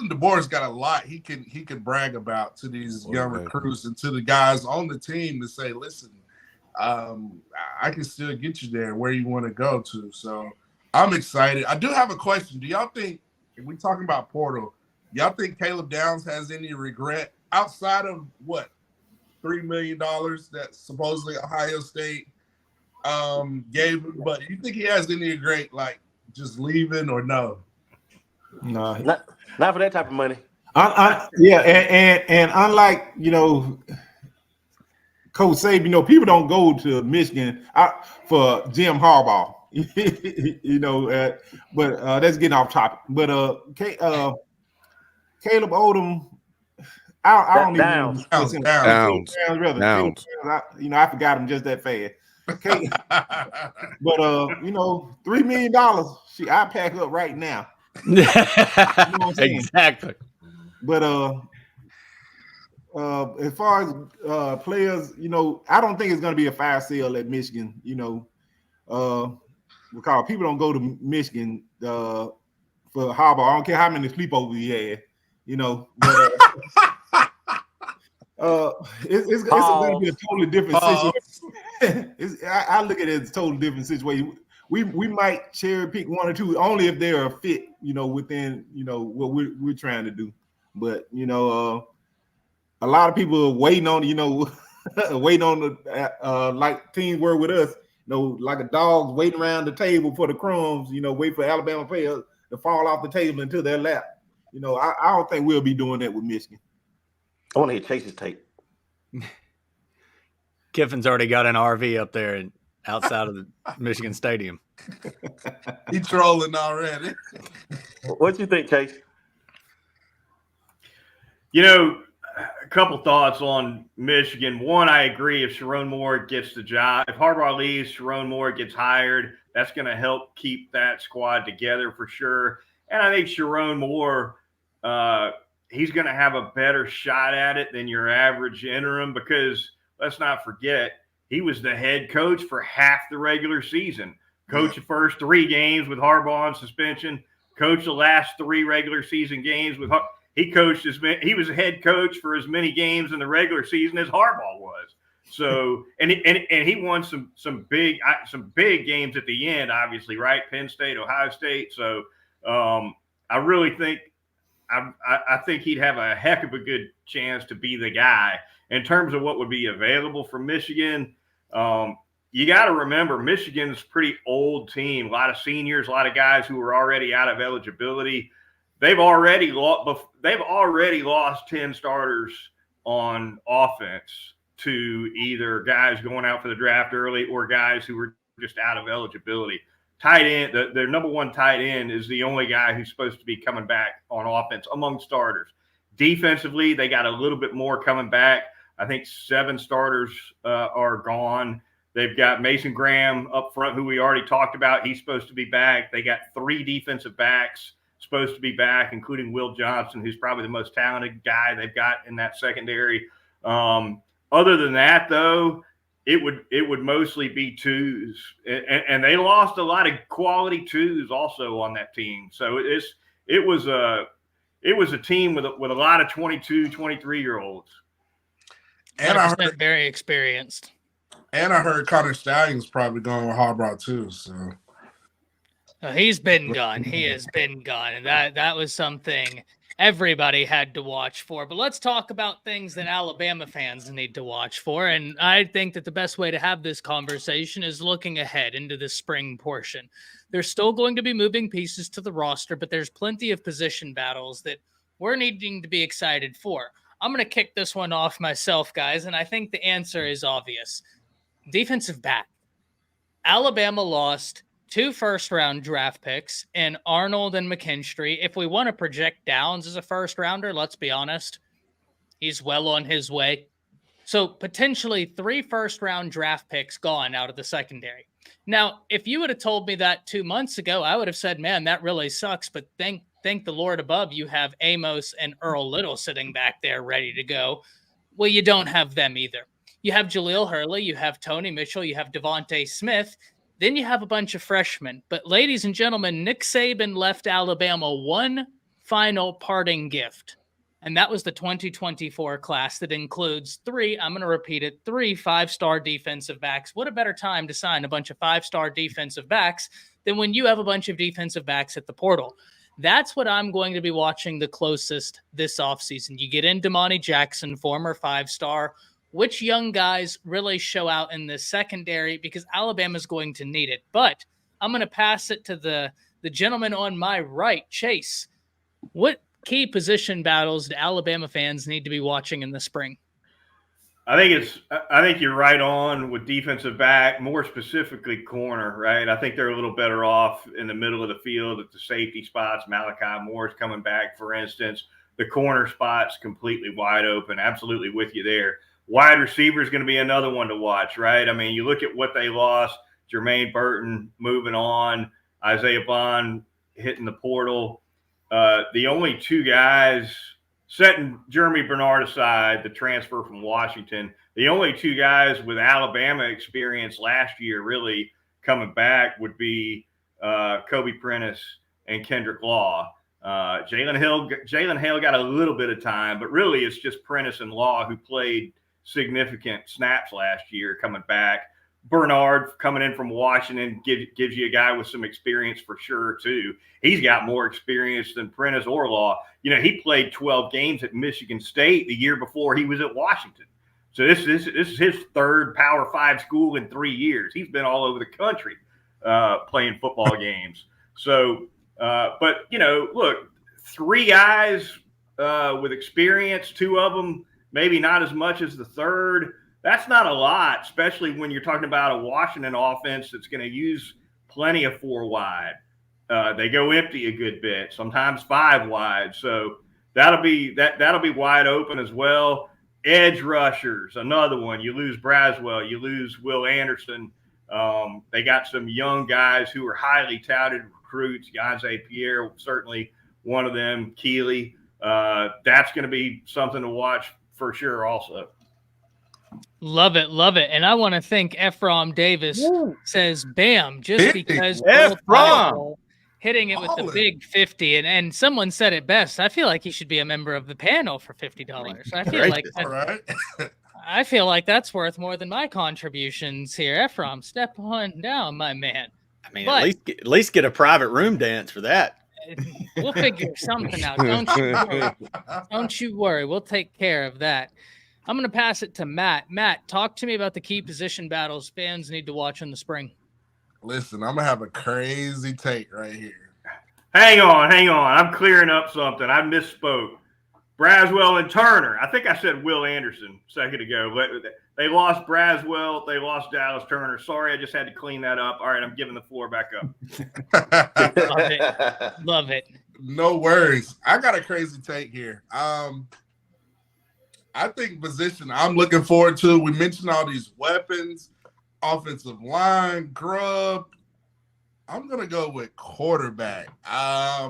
DeBoer's got a lot he can brag about to these young recruits and to the guys on the team to say, listen, I can still get you there where you want to go to. So I'm excited. I do have a question. Do y'all think, if we're talking about portal, y'all think Caleb Downs has any regret outside of what, $3 million that supposedly Ohio State gave him? But do you think he has any regret, like just leaving or no? No. Not for that type of money. Yeah, and unlike Coach Saban, people don't go to Michigan for Jim Harbaugh. But that's getting off topic. But Caleb Odom, I don't even Downs. I forgot him just that fast. Okay. But $3 million, I pack up right now. Exactly. But as far as players, I don't think it's going to be a fire sale at Michigan. Because people don't go to Michigan for Harbaugh. I don't care how many sleepovers he had. But it's going to be a totally different situation. I look at it as a totally different situation. We might cherry pick 1 or 2 only if they're a fit, within what we're trying to do. But a lot of people are waiting on, waiting on the like teams were with us, like a dog's waiting around the table for the crumbs, wait for Alabama players to fall off the table into their lap. I don't think we'll be doing that with Michigan. I want to hear Chase's take. Kiffin's already got an RV up there and outside of the Michigan Stadium. He's trolling already. What you think, Chase? A couple thoughts on Michigan. One, I agree. If Sharon Moore gets the job, if Harbaugh leaves, Sharon Moore gets hired, that's going to help keep that squad together for sure. And I think Sharon Moore, he's going to have a better shot at it than your average interim because let's not forget, he was the head coach for half the regular season. Coach the first 3 games with Harbaugh on suspension. Coach the last 3 regular season games with he coached he was a head coach for as many games in the regular season as Harbaugh was. So and he won some big games at the end, obviously, right? Penn State, Ohio State. So I really think I think he'd have a heck of a good chance to be the guy. In terms of what would be available from Michigan, you got to remember Michigan's a pretty old team. A lot of seniors, a lot of guys who are already out of eligibility. They've already lost 10 starters on offense to either guys going out for the draft early or guys who were just out of eligibility. Tight end, their number 1 tight end is the only guy who's supposed to be coming back on offense among starters. Defensively, they got a little bit more coming back. I think 7 starters are gone. They've got Mason Graham up front, who we already talked about. He's supposed to be back. They got 3 defensive backs supposed to be back, including Will Johnson, who's probably the most talented guy they've got in that secondary. Other than that, though, it would mostly be twos, and they lost a lot of quality twos also on that team. So it was a team with a lot of 22, 23-year-olds. And I heard very experienced. And I heard Connor Stallion's probably going with Harbaugh too. So he's been gone. He has been gone, and that was something everybody had to watch for. But let's talk about things that Alabama fans need to watch for. And I think that the best way to have this conversation is looking ahead into the spring portion. There's still going to be moving pieces to the roster, but there's plenty of position battles that we're needing to be excited for. I'm going to kick this one off myself, guys, and I think the answer is obvious. Defensive back. Alabama lost 2 first-round draft picks in Arnold and McKinstry. If we want to project Downs as a first-rounder, let's be honest, he's well on his way. So potentially 3 first-round draft picks gone out of the secondary. Now, if you would have told me that 2 months ago, I would have said, man, that really sucks, but thank the Lord above, you have Amos and Earl Little sitting back there ready to go. Well, you don't have them either. You have Jaleel Hurley, you have Tony Mitchell, you have Devontae Smith, then you have a bunch of freshmen. But ladies and gentlemen, Nick Saban left Alabama one final parting gift, and that was the 2024 class that includes 3, I'm going to repeat it, 3 5-star defensive backs. What a better time to sign a bunch of 5-star defensive backs than when you have a bunch of defensive backs at the portal. That's what I'm going to be watching the closest this offseason. You get into Monty Jackson, former 5-star. Which young guys really show out in the secondary, because Alabama's going to need it. But I'm going to pass it to the gentleman on my right, Chase. What key position battles do Alabama fans need to be watching in the spring? I think you're right on with defensive back, more specifically corner, right? I think they're a little better off in the middle of the field at the safety spots. Malachi Moore's coming back, for instance. The corner spot's completely wide open. Absolutely with you there. Wide receiver is going to be another one to watch, right? I mean, you look at what they lost. Jermaine Burton moving on. Isaiah Bond hitting the portal. The only 2 guys, setting Germie Bernard aside, the transfer from Washington, the only 2 guys with Alabama experience last year really coming back would be Kobe Prentice and Kendrick Law. Jalen Hale got a little bit of time, but really it's just Prentice and Law who played significant snaps last year coming back. Bernard coming in from Washington gives you a guy with some experience for sure too. He's got more experience than Prentice or Law. He played 12 games at Michigan State the year before he was at Washington. So this is his third Power 5 school in 3 years. He's been all over the country playing football games. So, but look, 3 guys with experience, 2 of them maybe not as much as the third. That's not a lot, especially when you're talking about a Washington offense that's going to use plenty of 4 wide. They go empty a good bit, sometimes 5 wide. So that'll be wide open as well. Edge rushers, another one. You lose Braswell, you lose Will Anderson. They got some young guys who are highly touted recruits. Yonze Pierre, certainly one of them. Keeley. That's going to be something to watch for sure also. Love it. And I want to thank Ephraim Davis. Says, bam, just because Ephraim hitting it with the big 50. And someone said it best. I feel like he should be a member of the panel for $50. I feel like that's worth more than my contributions here. Ephraim, step on down, my man. I mean, at least get a private room dance for that. We'll figure something out. Don't you worry. We'll take care of that. I'm going to pass it to Matt. Matt, talk to me about the key position battles fans need to watch in the spring. Listen, I'm going to have a crazy take right here. Hang on. I'm clearing up something. I misspoke. Braswell and Turner. I think I said Will Anderson a second ago. They lost Braswell. They lost Dallas Turner. Sorry, I just had to clean that up. All right, I'm giving the floor back up. Love it. No worries. I got a crazy take here. I think position I'm looking forward to. We mentioned all these weapons, offensive line, Grubb. I'm going to go with quarterback. I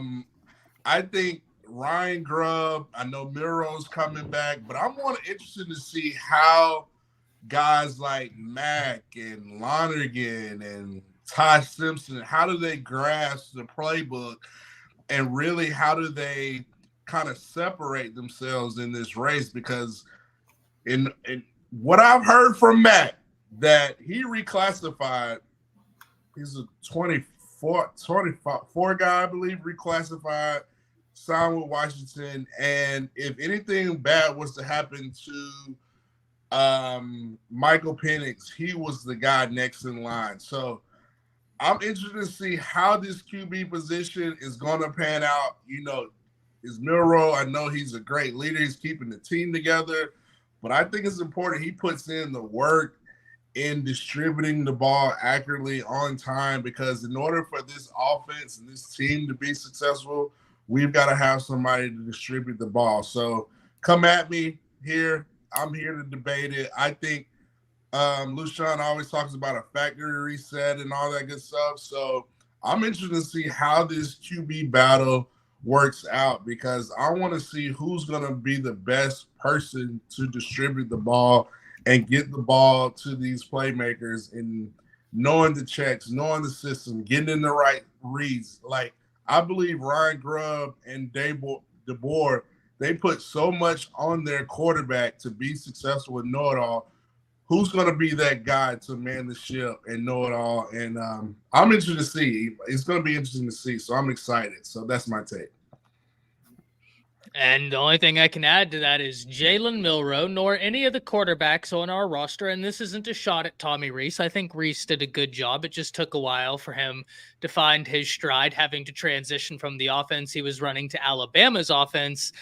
think Ryan Grubb, I know Miro's coming back, but I'm more interested to see how guys like Mack and Lonergan and Ty Simpson, how do they grasp the playbook, and really how do they kind of separate themselves in this race? Because in what I've heard from Matt, that he reclassified, he's a 24 guy, I believe, reclassified, signed with Washington, and if anything bad was to happen to Michael Penix, he was the guy next in line. So I'm interested to see how this QB position is going to pan out. Is Milroe, I know he's a great leader. He's keeping the team together. But I think it's important he puts in the work in distributing the ball accurately on time, because in order for this offense and this team to be successful, we've got to have somebody to distribute the ball. So come at me here. I'm here to debate it. I think Lushan always talks about a factory reset and all that good stuff. So I'm interested to see how this QB battle works out, because I want to see who's going to be the best person to distribute the ball and get the ball to these playmakers, and knowing the checks, knowing the system, getting in the right reads. Like, I believe Ryan Grubb and DeBoer, they put so much on their quarterback to be successful and know it all. Who's going to be that guy to man the ship and know it all? And I'm interested to see. It's going to be interesting to see. So I'm excited. So that's my take. And the only thing I can add to that is Jalen Milroe, nor any of the quarterbacks on our roster, and this isn't a shot at Tommy Rees. I think Rees did a good job. It just took a while for him to find his stride, having to transition from the offense he was running to Alabama's offense.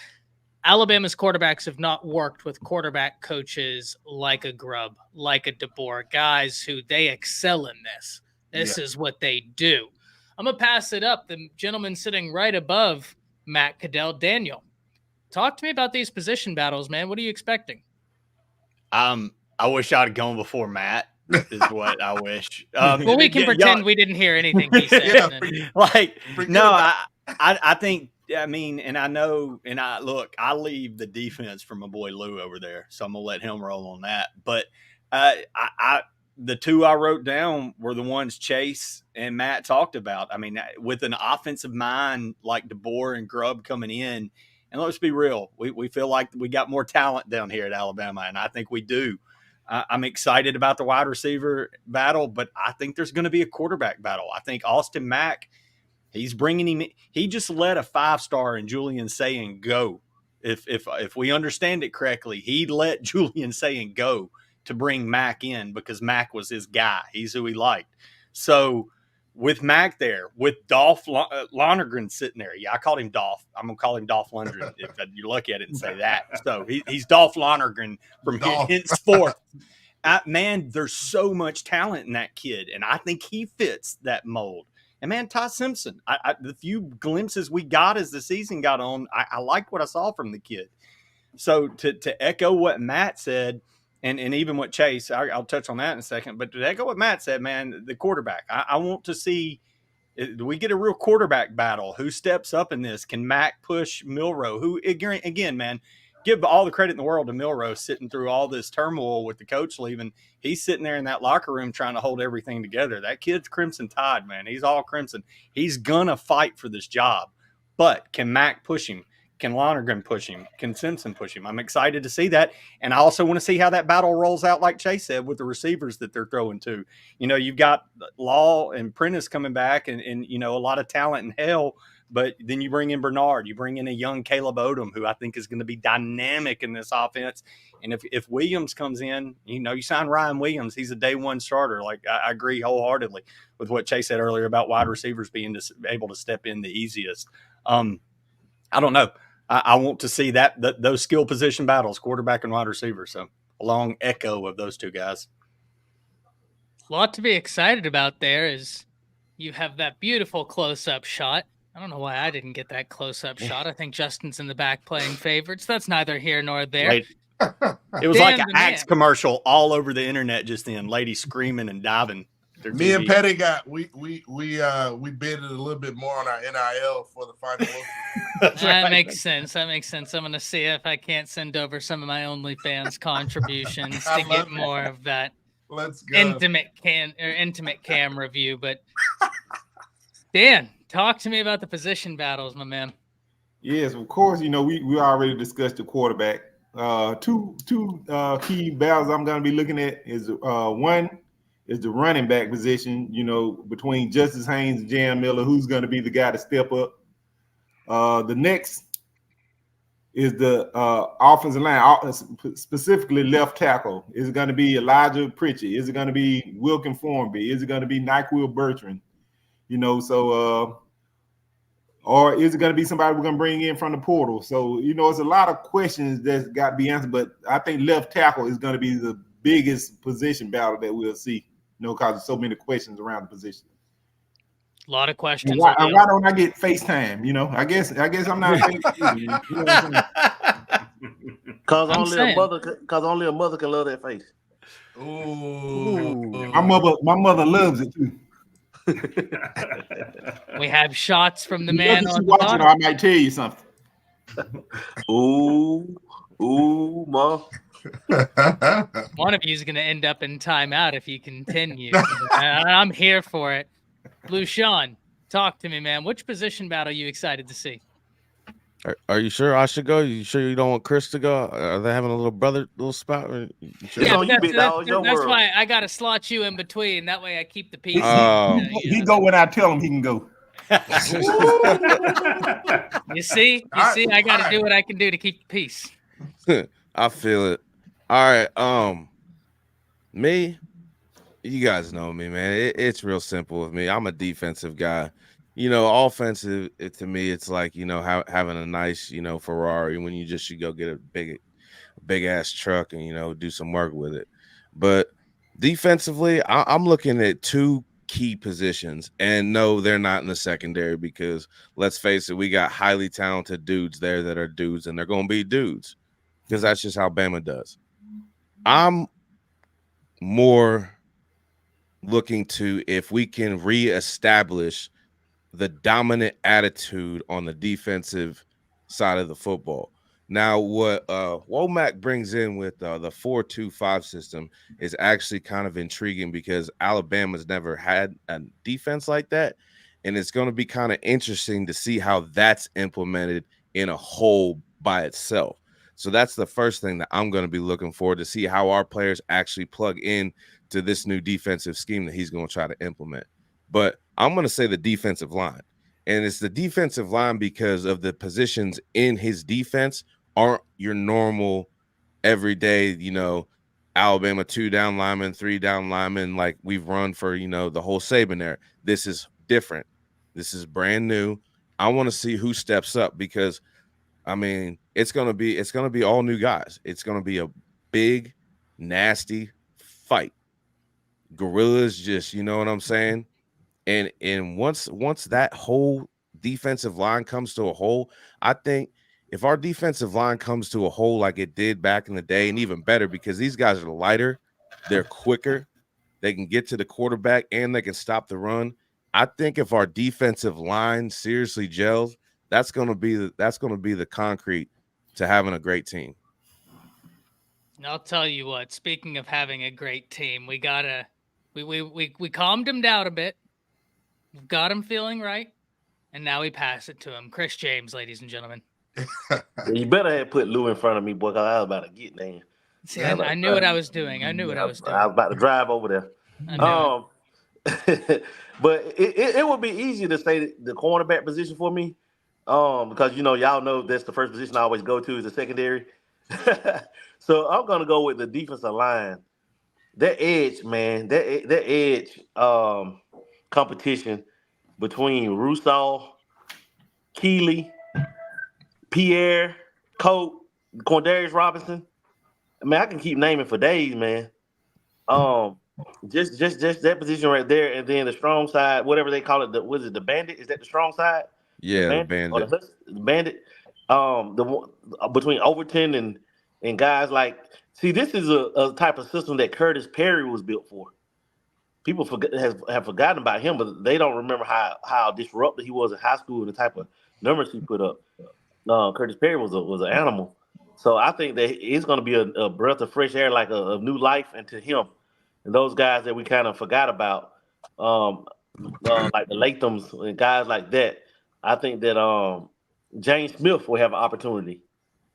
Alabama's quarterbacks have not worked with quarterback coaches like a Grubb, like a DeBoer, guys who they excel in this. This is what they do. I'm going to pass it up. The gentleman sitting right above Matt Caddell, Daniel. Talk to me about these position battles, man. What are you expecting? I wish I'd gone before Matt, is what I wish. Well, we can pretend we didn't hear anything he said. I think, I mean, and I know, and I leave the defense for my boy Lou over there, so I'm going to let him roll on that. But the two I wrote down were the ones Chase and Matt talked about. I mean, with an offensive mind like DeBoer and Grubb coming in, and let's be real, we feel like we got more talent down here at Alabama, and I think we do. I'm excited about the wide receiver battle, but I think there's going to be a quarterback battle. I think Austin Mack, he's bringing him. He just let a 5-star in Julian Sayin go. If we understand it correctly, he let Julian Sayin go to bring Mack in because Mack was his guy. He's who he liked. So with Mack there, with Dolph Lonergan sitting there, I called him Dolph. I'm gonna call him Dolph Lundgren if you're lucky I didn't say that. So he's Dolph Lonergan from henceforth. Man, there's so much talent in that kid, and I think he fits that mold. And man, Ty Simpson, the few glimpses we got as the season got on, I liked what I saw from the kid. So to echo what Matt said, and even what Chase, I'll touch on that in a second, but to echo what Matt said, man, the quarterback, I want to see, do we get a real quarterback battle? Who steps up in this? Can Mac push Milroe? Who, again, man, give all the credit in the world to Milroe sitting through all this turmoil with the coach leaving. He's sitting there in that locker room trying to hold everything together. That kid's Crimson Tide, man. He's all crimson. He's going to fight for this job. But can Mac push him? Can Lonergan push him? Can Simpson push him? I'm excited to see that. And I also want to see how that battle rolls out, like Chase said, with the receivers that they're throwing to. You've got Law and Prentice coming back and a lot of talent in Hale. But then you bring in Bernard, you bring in a young Caleb Odom, who I think is going to be dynamic in this offense. And if Williams comes in, you sign Ryan Williams, he's a day one starter. Like I agree wholeheartedly with what Chase said earlier about wide receivers being able to step in the easiest. I don't know. I want to see those skill position battles, quarterback and wide receiver. So a long echo of those two guys. A lot to be excited about there is you have that beautiful close-up shot. I don't know why I didn't get that close-up shot. I think Justin's in the back playing favorites. That's neither here nor there. Right. It was like an Axe commercial all over the internet just then. Ladies screaming and diving. Me and Petty we bid a little bit more on our NIL for the final. That makes sense. I'm going to see if I can't send over some of my OnlyFans contributions to get more of that. Let's go. Intimate cam review. But Dan, talk to me about the position battles, my man. Yes, of course. We already discussed the quarterback. Two key battles I'm going to be looking at is one is the running back position. Between Justice Haynes and Jan Miller, who's going to be the guy to step up. The next is the offensive line, specifically left tackle. Is it going to be Elijah Pritchett? Is it going to be Wilkin Formby? Is it going to be Nyquil Bertrand? Or is it going to be somebody we're going to bring in from the portal? So, it's a lot of questions that's got to be answered, but I think left tackle is going to be the biggest position battle that we'll see, because there's so many questions around the position. A lot of questions. Why don't I get FaceTime? I guess I'm not. Because only a mother can love that face. Ooh. My mother loves it too. We have shots from the man on the watching, I might tell you something. Ooh, ma. One of you is going to end up in timeout if you continue. I'm here for it. Blue Sean, talk to me, man. Which position battle are you excited to see? Are you sure I should go? You sure you don't want Chris to go? Are they having a little spot? Sure? Yeah, that's why I got to slot you in between. That way I keep the peace. He go when I tell him he can go. You see, I got to do what I can do to keep the peace. I feel it. All right. Me, you guys know me, man. It's real simple with me. I'm a defensive guy. Offensive, to me, it's like, having a nice, Ferrari when you just should go get a big ass truck and, do some work with it. But defensively, I'm looking at two key positions. And no, they're not in the secondary because let's face it, we got highly talented dudes there that are dudes and they're going to be dudes because that's just how Bama does. I'm more looking to if we can reestablish the dominant attitude on the defensive side of the football. Now, what Womack brings in with the 4-2-5 system is actually kind of intriguing because Alabama's never had a defense like that, and it's going to be kind of interesting to see how that's implemented in a whole by itself. So that's the first thing that I'm going to be looking forward to see how our players actually plug in to this new defensive scheme that he's going to try to implement. But I'm going to say the defensive line. And it's the defensive line because of the positions in his defense aren't your normal everyday, Alabama 2 down lineman, 3 down lineman, like we've run for, the whole Saban era. This is different. This is brand new. I want to see who steps up because, it's gonna be all new guys. It's gonna be a big, nasty fight. Gorillas, just you know what I'm saying. And once that whole defensive line comes to a hole, I think if our defensive line comes to a hole like it did back in the day, and even better because these guys are lighter, they're quicker, they can get to the quarterback, and they can stop the run. I think if our defensive line seriously gels, that's going to be the concrete to having a great team. And I'll tell you what. Speaking of having a great team, we calmed him down a bit. We've got him feeling right, and now we pass it to him. Chris James, ladies and gentlemen. You better have put Lou in front of me, boy, because I was about to get there. See, I knew what I was doing. I was about to drive over there. But it would be easy to say the cornerback position for me, because y'all know that's the first position I always go to is the secondary. So I'm gonna go with the defensive line. That edge, man, that edge competition between Rousseau, Keeley, Pierre, Colt, Quandarius Robinson. I can keep naming for days, man. Just that position right there, and then the strong side, whatever they call it, the bandit? Is that the strong side? Yeah, the bandit. The bandit. The one between Overton and guys like. See, this is a type of system that Curtis Perry was built for. People have forgotten about him, but they don't remember how disruptive he was in high school and the type of numbers he put up. Curtis Perry was an animal. So I think that it's going to be a breath of fresh air, like a new life into him. And those guys that we kind of forgot about, like the Lathams and guys like that, I think that James Smith will have an opportunity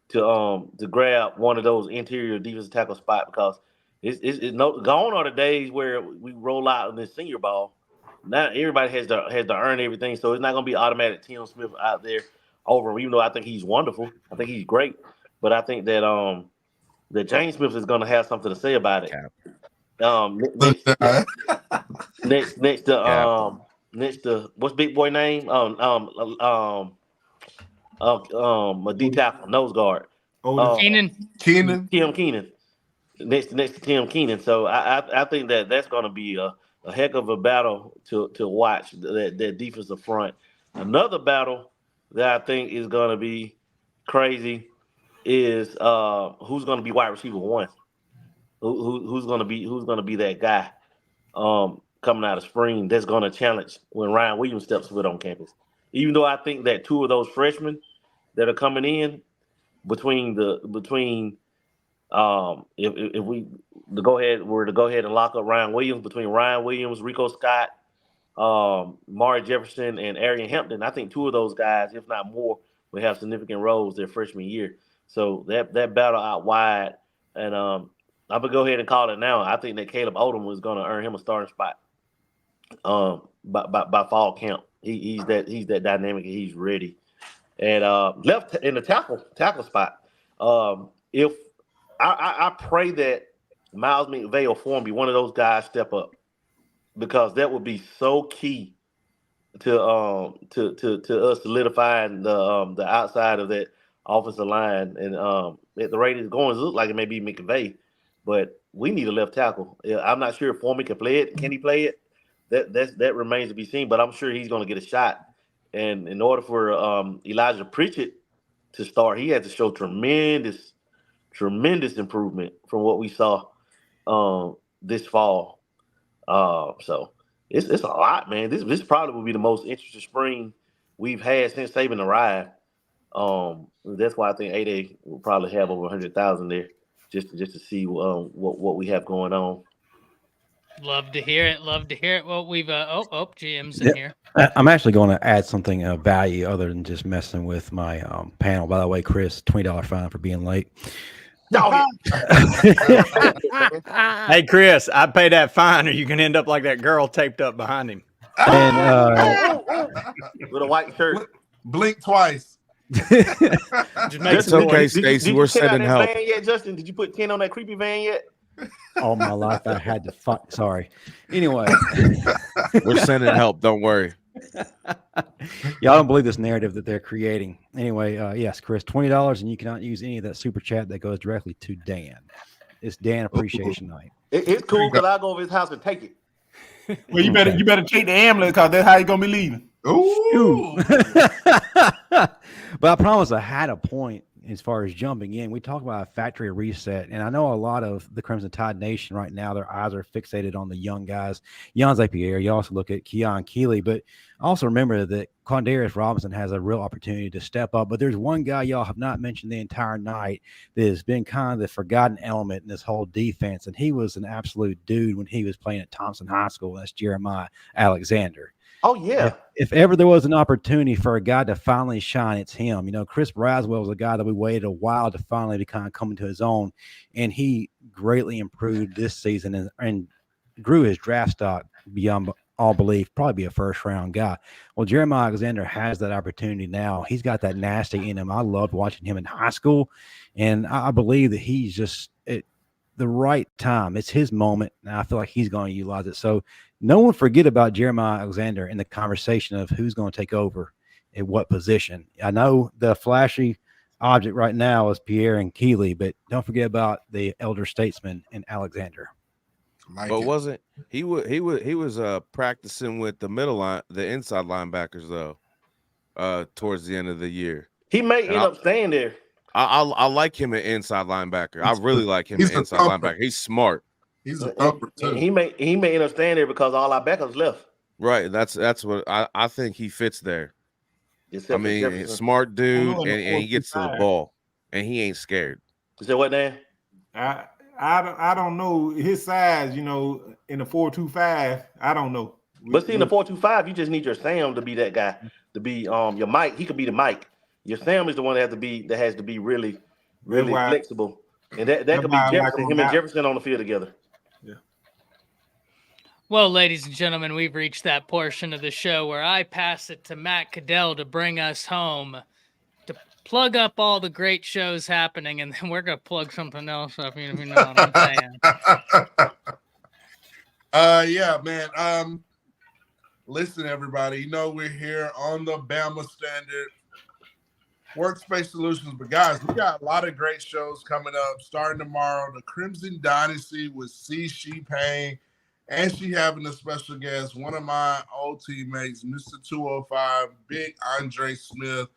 to grab one of those interior defensive tackle spots because gone are the days where we roll out in this senior ball. Now everybody has to earn everything, so it's not going to be automatic Tim Smith out there over him, even though I think he's wonderful. I think he's great. But I think that that James Smith is going to have something to say about it. Next to what's big boy name? A D tackle, nose guard. Keenan. Tim Keenan. Next to Tim Keenan. So I think that's going to be a heck of a battle to watch, that defensive front. Another battle that I think is going to be crazy is who's going to be wide receiver one. Who's going to be that guy coming out of spring that's going to challenge when Ryan Williams steps foot on campus. Even though I think that two of those freshmen that are coming in if we were to go ahead and lock up Ryan Williams, between Ryan Williams, Rico Scott, Amari Jefferson, and Arian Hampton, I think two of those guys, if not more, will have significant roles their freshman year. So that battle out wide, and I'm gonna go ahead and call it now. I think that Caleb Odom was gonna earn him a starting spot by fall camp. He's that dynamic and he's ready. And left in the tackle spot. If I pray that Miles McVay or Form be one of those guys step up, because that would be so key to us solidifying the outside of that offensive line. And at the rate it's going, it looks like it may be McVay, but we need a left tackle. I'm not sure if Foreman can play it. Can he play it? That remains to be seen, but I'm sure he's going to get a shot. And in order for Elijah Pritchett to start, he had to show tremendous improvement from what we saw this fall. So it's a lot, man. This probably will be the most interesting spring we've had since Saban arrived. That's why I think 8A will probably have over 100,000 there, just to see what we have going on. Love to hear it. Love to hear it. Well, we've GM's in here. I'm actually going to add something of value other than just messing with my panel. By the way, Chris, $20 fine for being late. Dog Hey, Chris, I pay that fine, or you can end up like that girl taped up behind him. And with a white shirt. Blink twice. Just make It's some okay, noise. Stacey. We're sending help. Van yet, Justin? Did you put 10 on that creepy van yet? all my life I had to fuck. Sorry. Anyway, We're sending help. Don't worry. y'all don't believe this narrative that they're creating. Anyway, yes, Chris, $20, and you cannot use any of that super chat that goes directly to Dan. It's Dan Appreciation Night. It's cool because I'll go over his house and take it. Well, you better take the ambulance because that's how you gonna be leaving. Ooh. But I promise I had a point as far as jumping in. We talk about a factory reset, and I know a lot of the Crimson Tide Nation right now, their eyes are fixated on the young guys. Jan Pierre, you also look at Keon Keeley, but also remember that Quandarius Robinson has a real opportunity to step up. But there's one guy y'all have not mentioned the entire night that has been kind of the forgotten element in this whole defense, and he was an absolute dude when he was playing at Thompson High School. That's Jeremiah Alexander. Oh, yeah. If ever there was an opportunity for a guy to finally shine, it's him. You know, Chris Braswell was a guy that we waited a while to finally to kind of come into his own, and he greatly improved this season and grew his draft stock beyond all belief, probably be a first-round guy. Well, Jeremiah Alexander has that opportunity now. He's got that nasty in him. I loved watching him in high school, and I believe that he's just at the right time. It's his moment, and I feel like he's going to utilize it. So no one forget about Jeremiah Alexander in the conversation of who's going to take over at what position. I know the flashy object right now is Pierre and Keeley, but don't forget about the elder statesman and Alexander. But wasn't he was practicing with the the inside linebackers though, towards the end of the year. He may end up staying there. I like him at inside linebacker. I really like him at inside linebacker. He's smart. He's a thumper too. He may end up staying there because all our backups left. Right. That's what I think he fits there. Except I mean, smart dude, and he gets to the ball, and he ain't scared. You said what, Dan? I don't know his size. You know, in the 4.25, I don't know. But see, in the 4.25, you just need your Sam to be that guy, to be your Mike. He could be the Mike. Your Sam is the one that has to be really flexible, and that could be Jefferson. Him and Jefferson on the field together. Yeah. Well, ladies and gentlemen, we've reached that portion of the show where I pass it to Matt Caddell to bring us home, to plug up all the great shows happening, and then we're going to plug something else up, if you know what I'm saying. Yeah, man. Listen, everybody, you know we're here on the Bama Standard Workspace Solutions, but guys, we got a lot of great shows coming up starting tomorrow. The Crimson Dynasty with She Payne, and she having a special guest, one of my old teammates, Mr. 205, Big Andre Smith.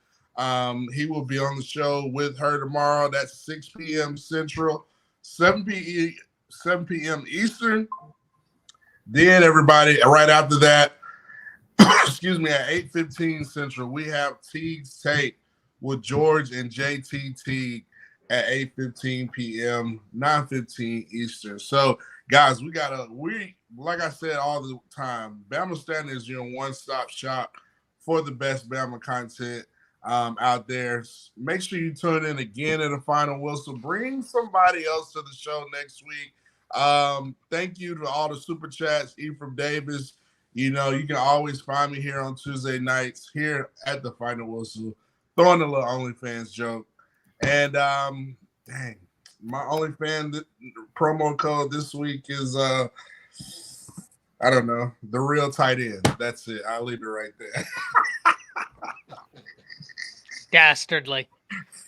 He will be on the show with her tomorrow. That's 6 p.m. Central, 7 p.m. Eastern. Then everybody, right after that, excuse me, at 8:15 Central, we have Teague's Take with George and JT Teague at 8:15 p.m., 9:15 Eastern. So, guys, like I said all the time, Bama Standard is your one-stop shop for the best Bama content out there. Make sure you tune in again at the final whistle. Bring somebody else to the show next week. Thank you to all the super chats. Ephraim Davis, you know, you can always find me here on Tuesday nights here at the final whistle, throwing a little OnlyFans joke. And dang, my OnlyFans promo code this week is I don't know, the real tight end. That's it. I'll leave it right there. Dastardly.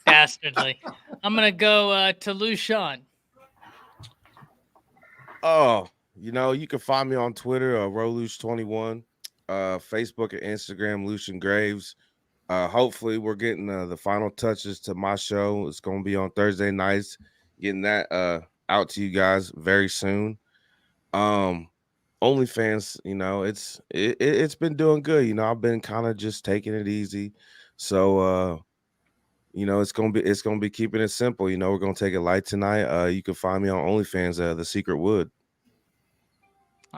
I'm gonna go to Lucian. Oh, you know, you can find me on Twitter, Rolush21, Facebook and Instagram, Lucian Graves. Hopefully we're getting the final touches to my show. It's going to be on Thursday nights, getting that out to you guys very soon. OnlyFans, you know, it's been doing good. You know, I've been kind of just taking it easy. So, you know, it's gonna be keeping it simple. You know, we're gonna take it light tonight. You can find me on OnlyFans, The Secret Wood.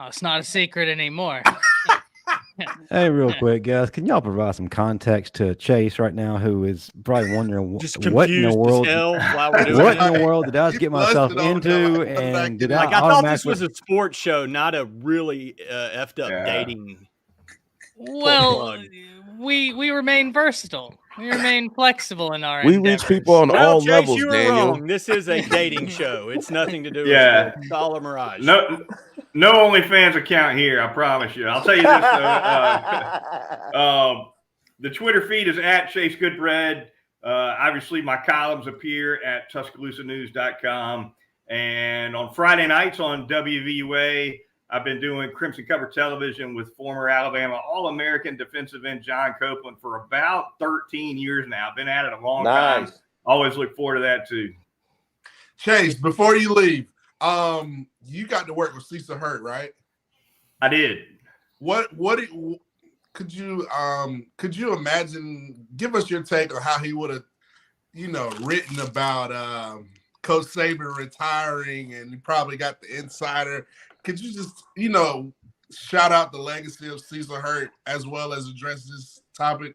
Oh, it's not a secret anymore. Hey, real quick, guys, can y'all provide some context to Chase right now, who is probably wondering Just what in the confused world, as hell while we're doing what it. in the world did I just get myself flushed it over there, into, like, what did I and get did I Like, I thought this automatically? was a sports show, not a really effed up Yeah. dating. Well, we remain versatile. We remain flexible in our We endeavors. reach people on Well, all Chase, levels, you were Daniel. wrong. This is a dating show. It's nothing to do with Yeah. sports. It's all a mirage. No OnlyFans account here. I promise you. I'll tell you this though. The Twitter feed is at Chase Goodbread. Obviously, my columns appear at TuscaloosaNews.com. And on Friday nights on WVUA, I've been doing Crimson Cover Television with former Alabama All-American defensive end John Copeland for about 13 years now. I've been at it a long time. Always look forward to that too. Chase, before you leave, you got to work with Cecil Hurt, right? I did. Could you imagine? Give us your take on how he would have, written about Coach Saban retiring, and he probably got the insider. Could you just, shout out the legacy of Cecil Hurt as well as address this topic?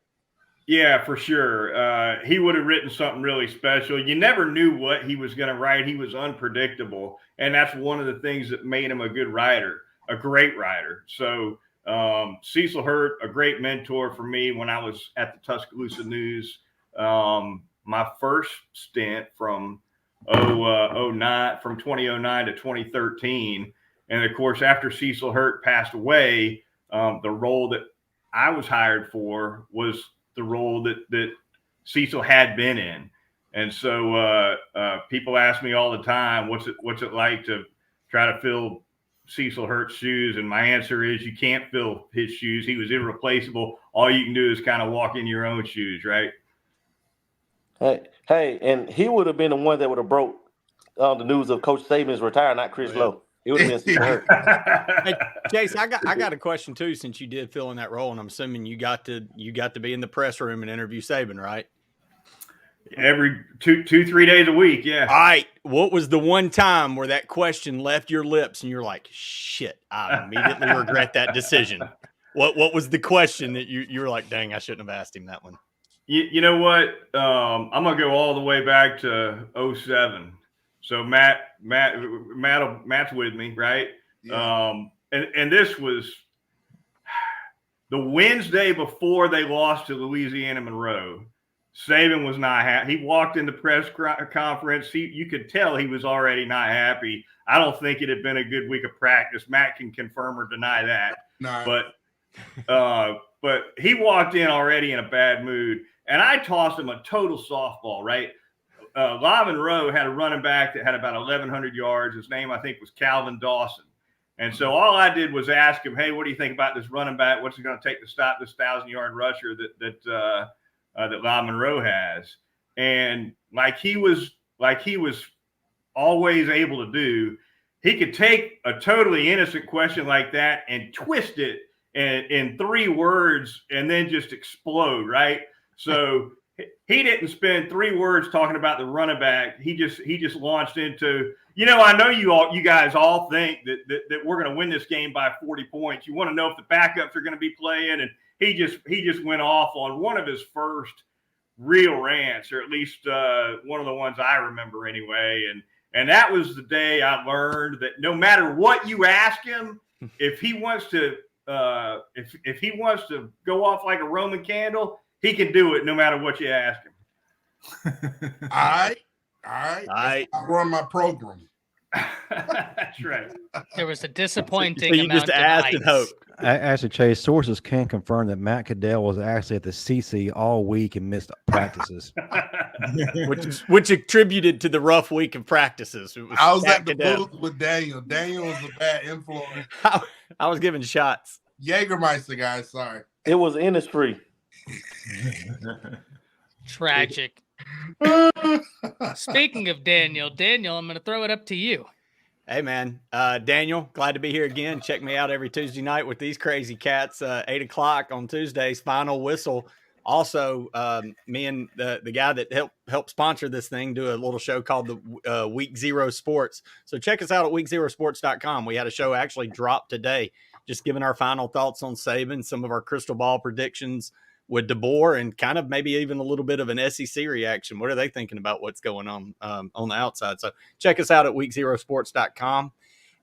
Yeah, for sure. He would have written something really special. You never knew what he was going to write. He was unpredictable. And that's one of the things that made him a good writer, a great writer. So Cecil Hurt, a great mentor for me when I was at the Tuscaloosa News. My first stint from 2009 to 2013. And of course, after Cecil Hurt passed away, the role that I was hired for was the role that Cecil had been in. And so people ask me all the time, what's it like to try to fill Cecil Hurt's shoes? And my answer is you can't fill his shoes. He was irreplaceable. All you can do is kind of walk in your own shoes, right? Hey, and he would have been the one that would have broke the news of Coach Saban's retire, not Chris Lowe. It would have been Cecil Hurt. Hey, Chase, I got a question too, since you did fill in that role, and I'm assuming you got to be in the press room and interview Saban, right? Every 2-3 days a week, yeah. All right. What was the one time where that question left your lips and you're like, shit, I immediately regret that decision? What was the question that you were like, dang, I shouldn't have asked him that one? You know what? I'm gonna go all the way back to 2007. So Matt's with me, right? Yeah. And this was the Wednesday before they lost to Louisiana Monroe. Saban was not happy. He walked in the press conference. You could tell he was already not happy. I don't think it had been a good week of practice. Matt can confirm or deny that. No. But he walked in already in a bad mood, and I tossed him a total softball, right? La Monroe had a running back that had about 1,100 yards. His name, I think, was Calvin Dawson. And so all I did was ask him, hey, what do you think about this running back? What's it going to take to stop this 1,000-yard rusher that La Monroe has? And like he was always able to do, he could take a totally innocent question like that and twist it in 3 words and then just explode, right? So he didn't spend 3 words talking about the running back. He just launched into, I know you guys all think that we're going to win this game by 40 points. You want to know if the backups are going to be playing, and he just went off on one of his first real rants, or at least one of the ones I remember anyway. And that was the day I learned that no matter what you ask him, if he wants to if he wants to go off like a Roman candle, he can do it no matter what you ask him. All right. I run my program. That's right. There was a disappointing so you amount just of asked ice. and hoped. Actually, Chase, sources can confirm that Matt Caddell was actually at the CC all week and missed practices. which attributed to the rough week of practices. I was at the booth with Daniel. Daniel was a bad influence. I was giving shots. Jägermeister, guys. Sorry. It was Innisfree. Tragic. Speaking of Daniel, I'm going to throw it up to you. Hey, man. Daniel, glad to be here again. Check me out every Tuesday night with these crazy cats. 8 o'clock on Tuesdays, Final Whistle. Also, me and the guy that helped sponsor this thing do a little show called the Week Zero Sports. So check us out at weekzerosports.com. We had a show actually drop today, just giving our final thoughts on Saban, some of our crystal ball predictions with DeBoer, and kind of maybe even a little bit of an SEC reaction. What are they thinking about what's going on the outside? So check us out at weekzerosports.com.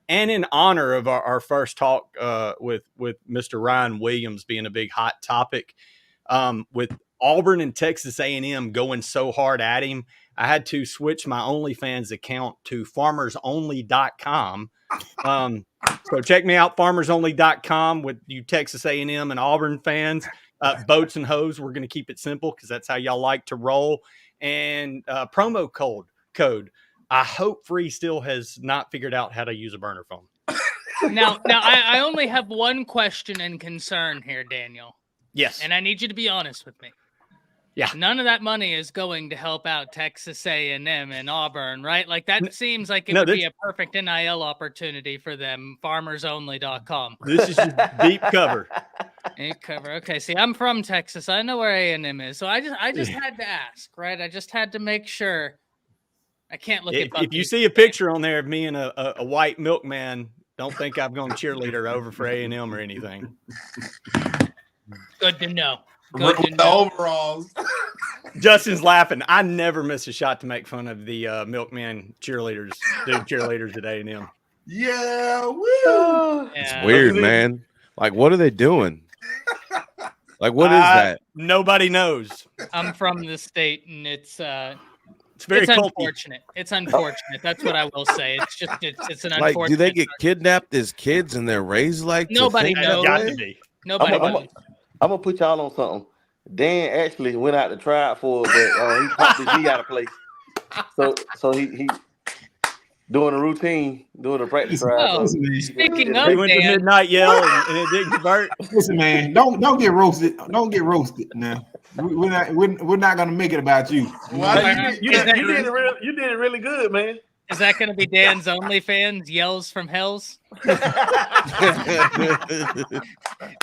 And in honor of our first talk with Mr. Ryan Williams being a big hot topic, with Auburn and Texas A&M going so hard at him, I had to switch my OnlyFans account to farmersonly.com. So check me out, farmersonly.com, with you Texas A&M and Auburn fans. Boats and hoes, we're going to keep it simple because that's how y'all like to roll. And promo code. I hope Free still has not figured out how to use a burner phone. Now, I only have one question and concern here, Daniel. Yes. And I need you to be honest with me. Yeah. None of that money is going to help out Texas A&M and Auburn, right? Like that seems like it would be a perfect NIL opportunity for them. Farmersonly.com. This is just deep cover. Deep cover. Okay. See, I'm from Texas. I know where A&M is. So I just had to ask, right? I just had to make sure. I can't look at Bucky. If you see a picture on there of me and a white milkman, don't think I'm going to cheerleader over for A&M or anything. Good to know. Good to know. Overalls. Justin's laughing. I never miss a shot to make fun of the milkman cheerleaders at A&M. Yeah, woo. It's weird, man. Like, what are they doing? Like, what is that? Nobody knows. I'm from the state, and it's very unfortunate. It's unfortunate. That's what I will say. It's just it's an unfortunate. Like, do they get kidnapped as kids and they're raised like nobody knows? Got to be. Nobody knows. I'm gonna put y'all on something. Dan actually went out to try it for, but he popped his knee out of place. So he doing a routine, doing a practice ride. Speaking of, he went to midnight yell and it didn't convert. Listen, man, don't get roasted. Don't get roasted now. We're not gonna make it about you. You did it really good, man. Is that going to be Dan's OnlyFans? Yells from Hells?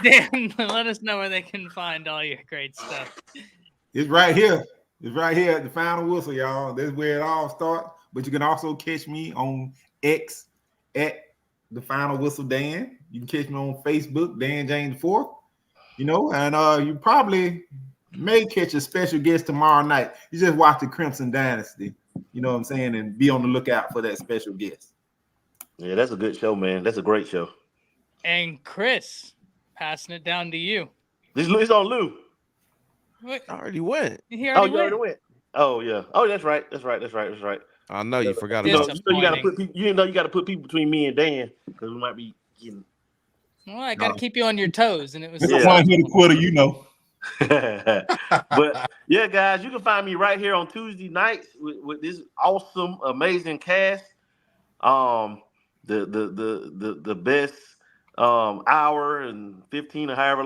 Dan, let us know where they can find all your great stuff. It's right here. It's right here at the final whistle, y'all. That's where it all starts. But you can also catch me on X at the final whistle Dan. You can catch me on Facebook, Dan James IV. And you probably may catch a special guest tomorrow night. You just watch the Crimson Dynasty. You know what I'm saying? And be on the lookout for that special guest. Yeah, that's a good show, man. That's a great show. And Chris, passing it down to you. It's on Lou. I already went. You already went. Oh, yeah. Oh, that's right. That's right. I know you forgot you about you got to put people. You got to put people between me and Dan because we might be getting. Well, I got to keep you on your toes, and it was. One hit a quarter, But yeah, guys, you can find me right here on Tuesday nights with this awesome, amazing cast. The best hour and 15 or however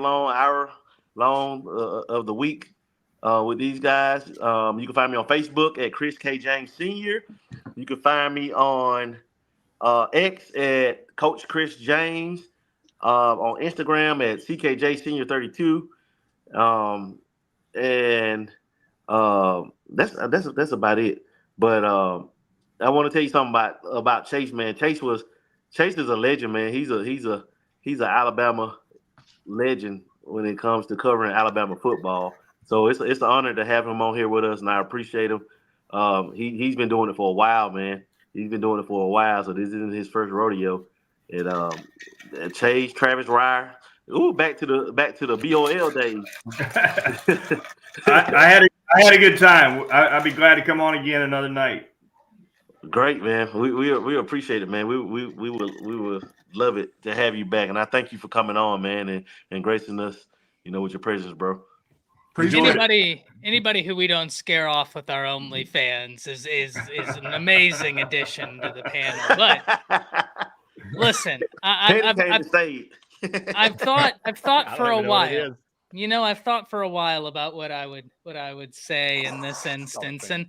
long of the week with these guys. You can find me on Facebook at Chris K. James Sr. You can find me on X at Coach Chris James. On Instagram at CKJ Senior 32. That's about it. But I want to tell you something about Chase, man. Chase is a legend, man. He's an Alabama legend when it comes to covering Alabama football. So it's an honor to have him on here with us, and I appreciate him. He's been doing it for a while, man. He's been doing it for a while, so this isn't his first rodeo. And Chase, Travis Ryer. Ooh, back to the BOL days. I had a good time. I'd be glad to come on again another night. Great, man. We appreciate it, man. We would love it to have you back, and I thank you for coming on, man, and gracing us, with your presence, bro. Anybody who we don't scare off with our OnlyFans is an amazing addition to the panel. But listen, I've thought for a while. I've thought for a while about what I would say in this instance, and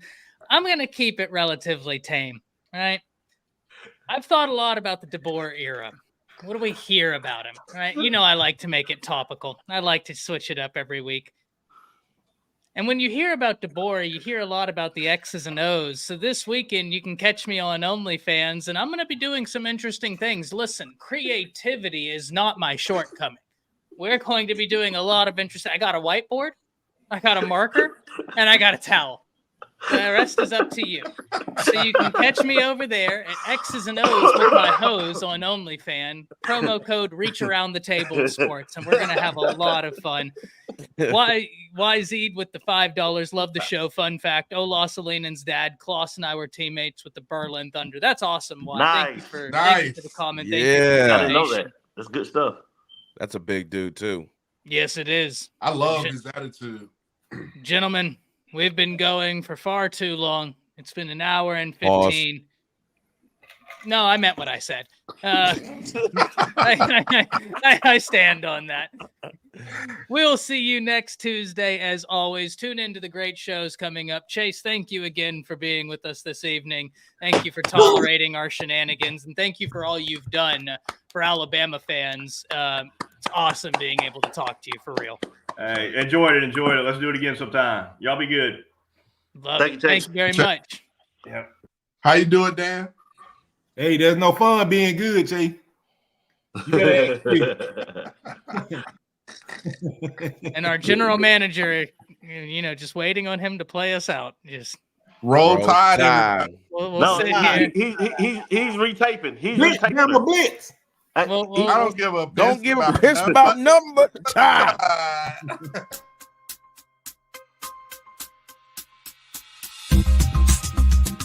I'm gonna keep it relatively tame. Right? I've thought a lot about the DeBoer era. What do we hear about him? Right? I like to make it topical. I like to switch it up every week. And when you hear about DeBoer, you hear a lot about the X's and O's. So this weekend, you can catch me on OnlyFans, and I'm going to be doing some interesting things. Listen, creativity is not my shortcoming. We're going to be doing a lot of interesting. I got a whiteboard, I got a marker, and I got a towel. The rest is up to you. So you can catch me over there at X's and O's with my hose on OnlyFans. Promo code Reach Around the Table Sports, and we're gonna have a lot of fun. YZ with the $5. Love the show. Fun fact: Ola Salinen's dad, Klaus, and I were teammates with the Berlin Thunder. That's awesome. Y. Thank you for the comment. Thank you for the I didn't know that. That's good stuff. That's a big dude too. Yes, it is. I love his attitude. Gentlemen, we've been going for far too long. It's been an hour and 15. Pause. No, I meant what I said. I stand on that. We'll see you next Tuesday. As always, tune into the great shows coming up. Chase, thank you again for being with us this evening. Thank you for tolerating our shenanigans, and thank you for all you've done for Alabama fans. It's awesome being able to talk to you for real. Hey, enjoyed it. Let's do it again sometime. Y'all be good. Thank you very much. Yeah. How you doing, Dan? Hey, there's no fun being good, Jay. And our general manager, just waiting on him to play us out. Just roll tide. We'll sit here. He's retaping. He's retaping. A blitz. I don't give a piss. Don't give a piss about number time.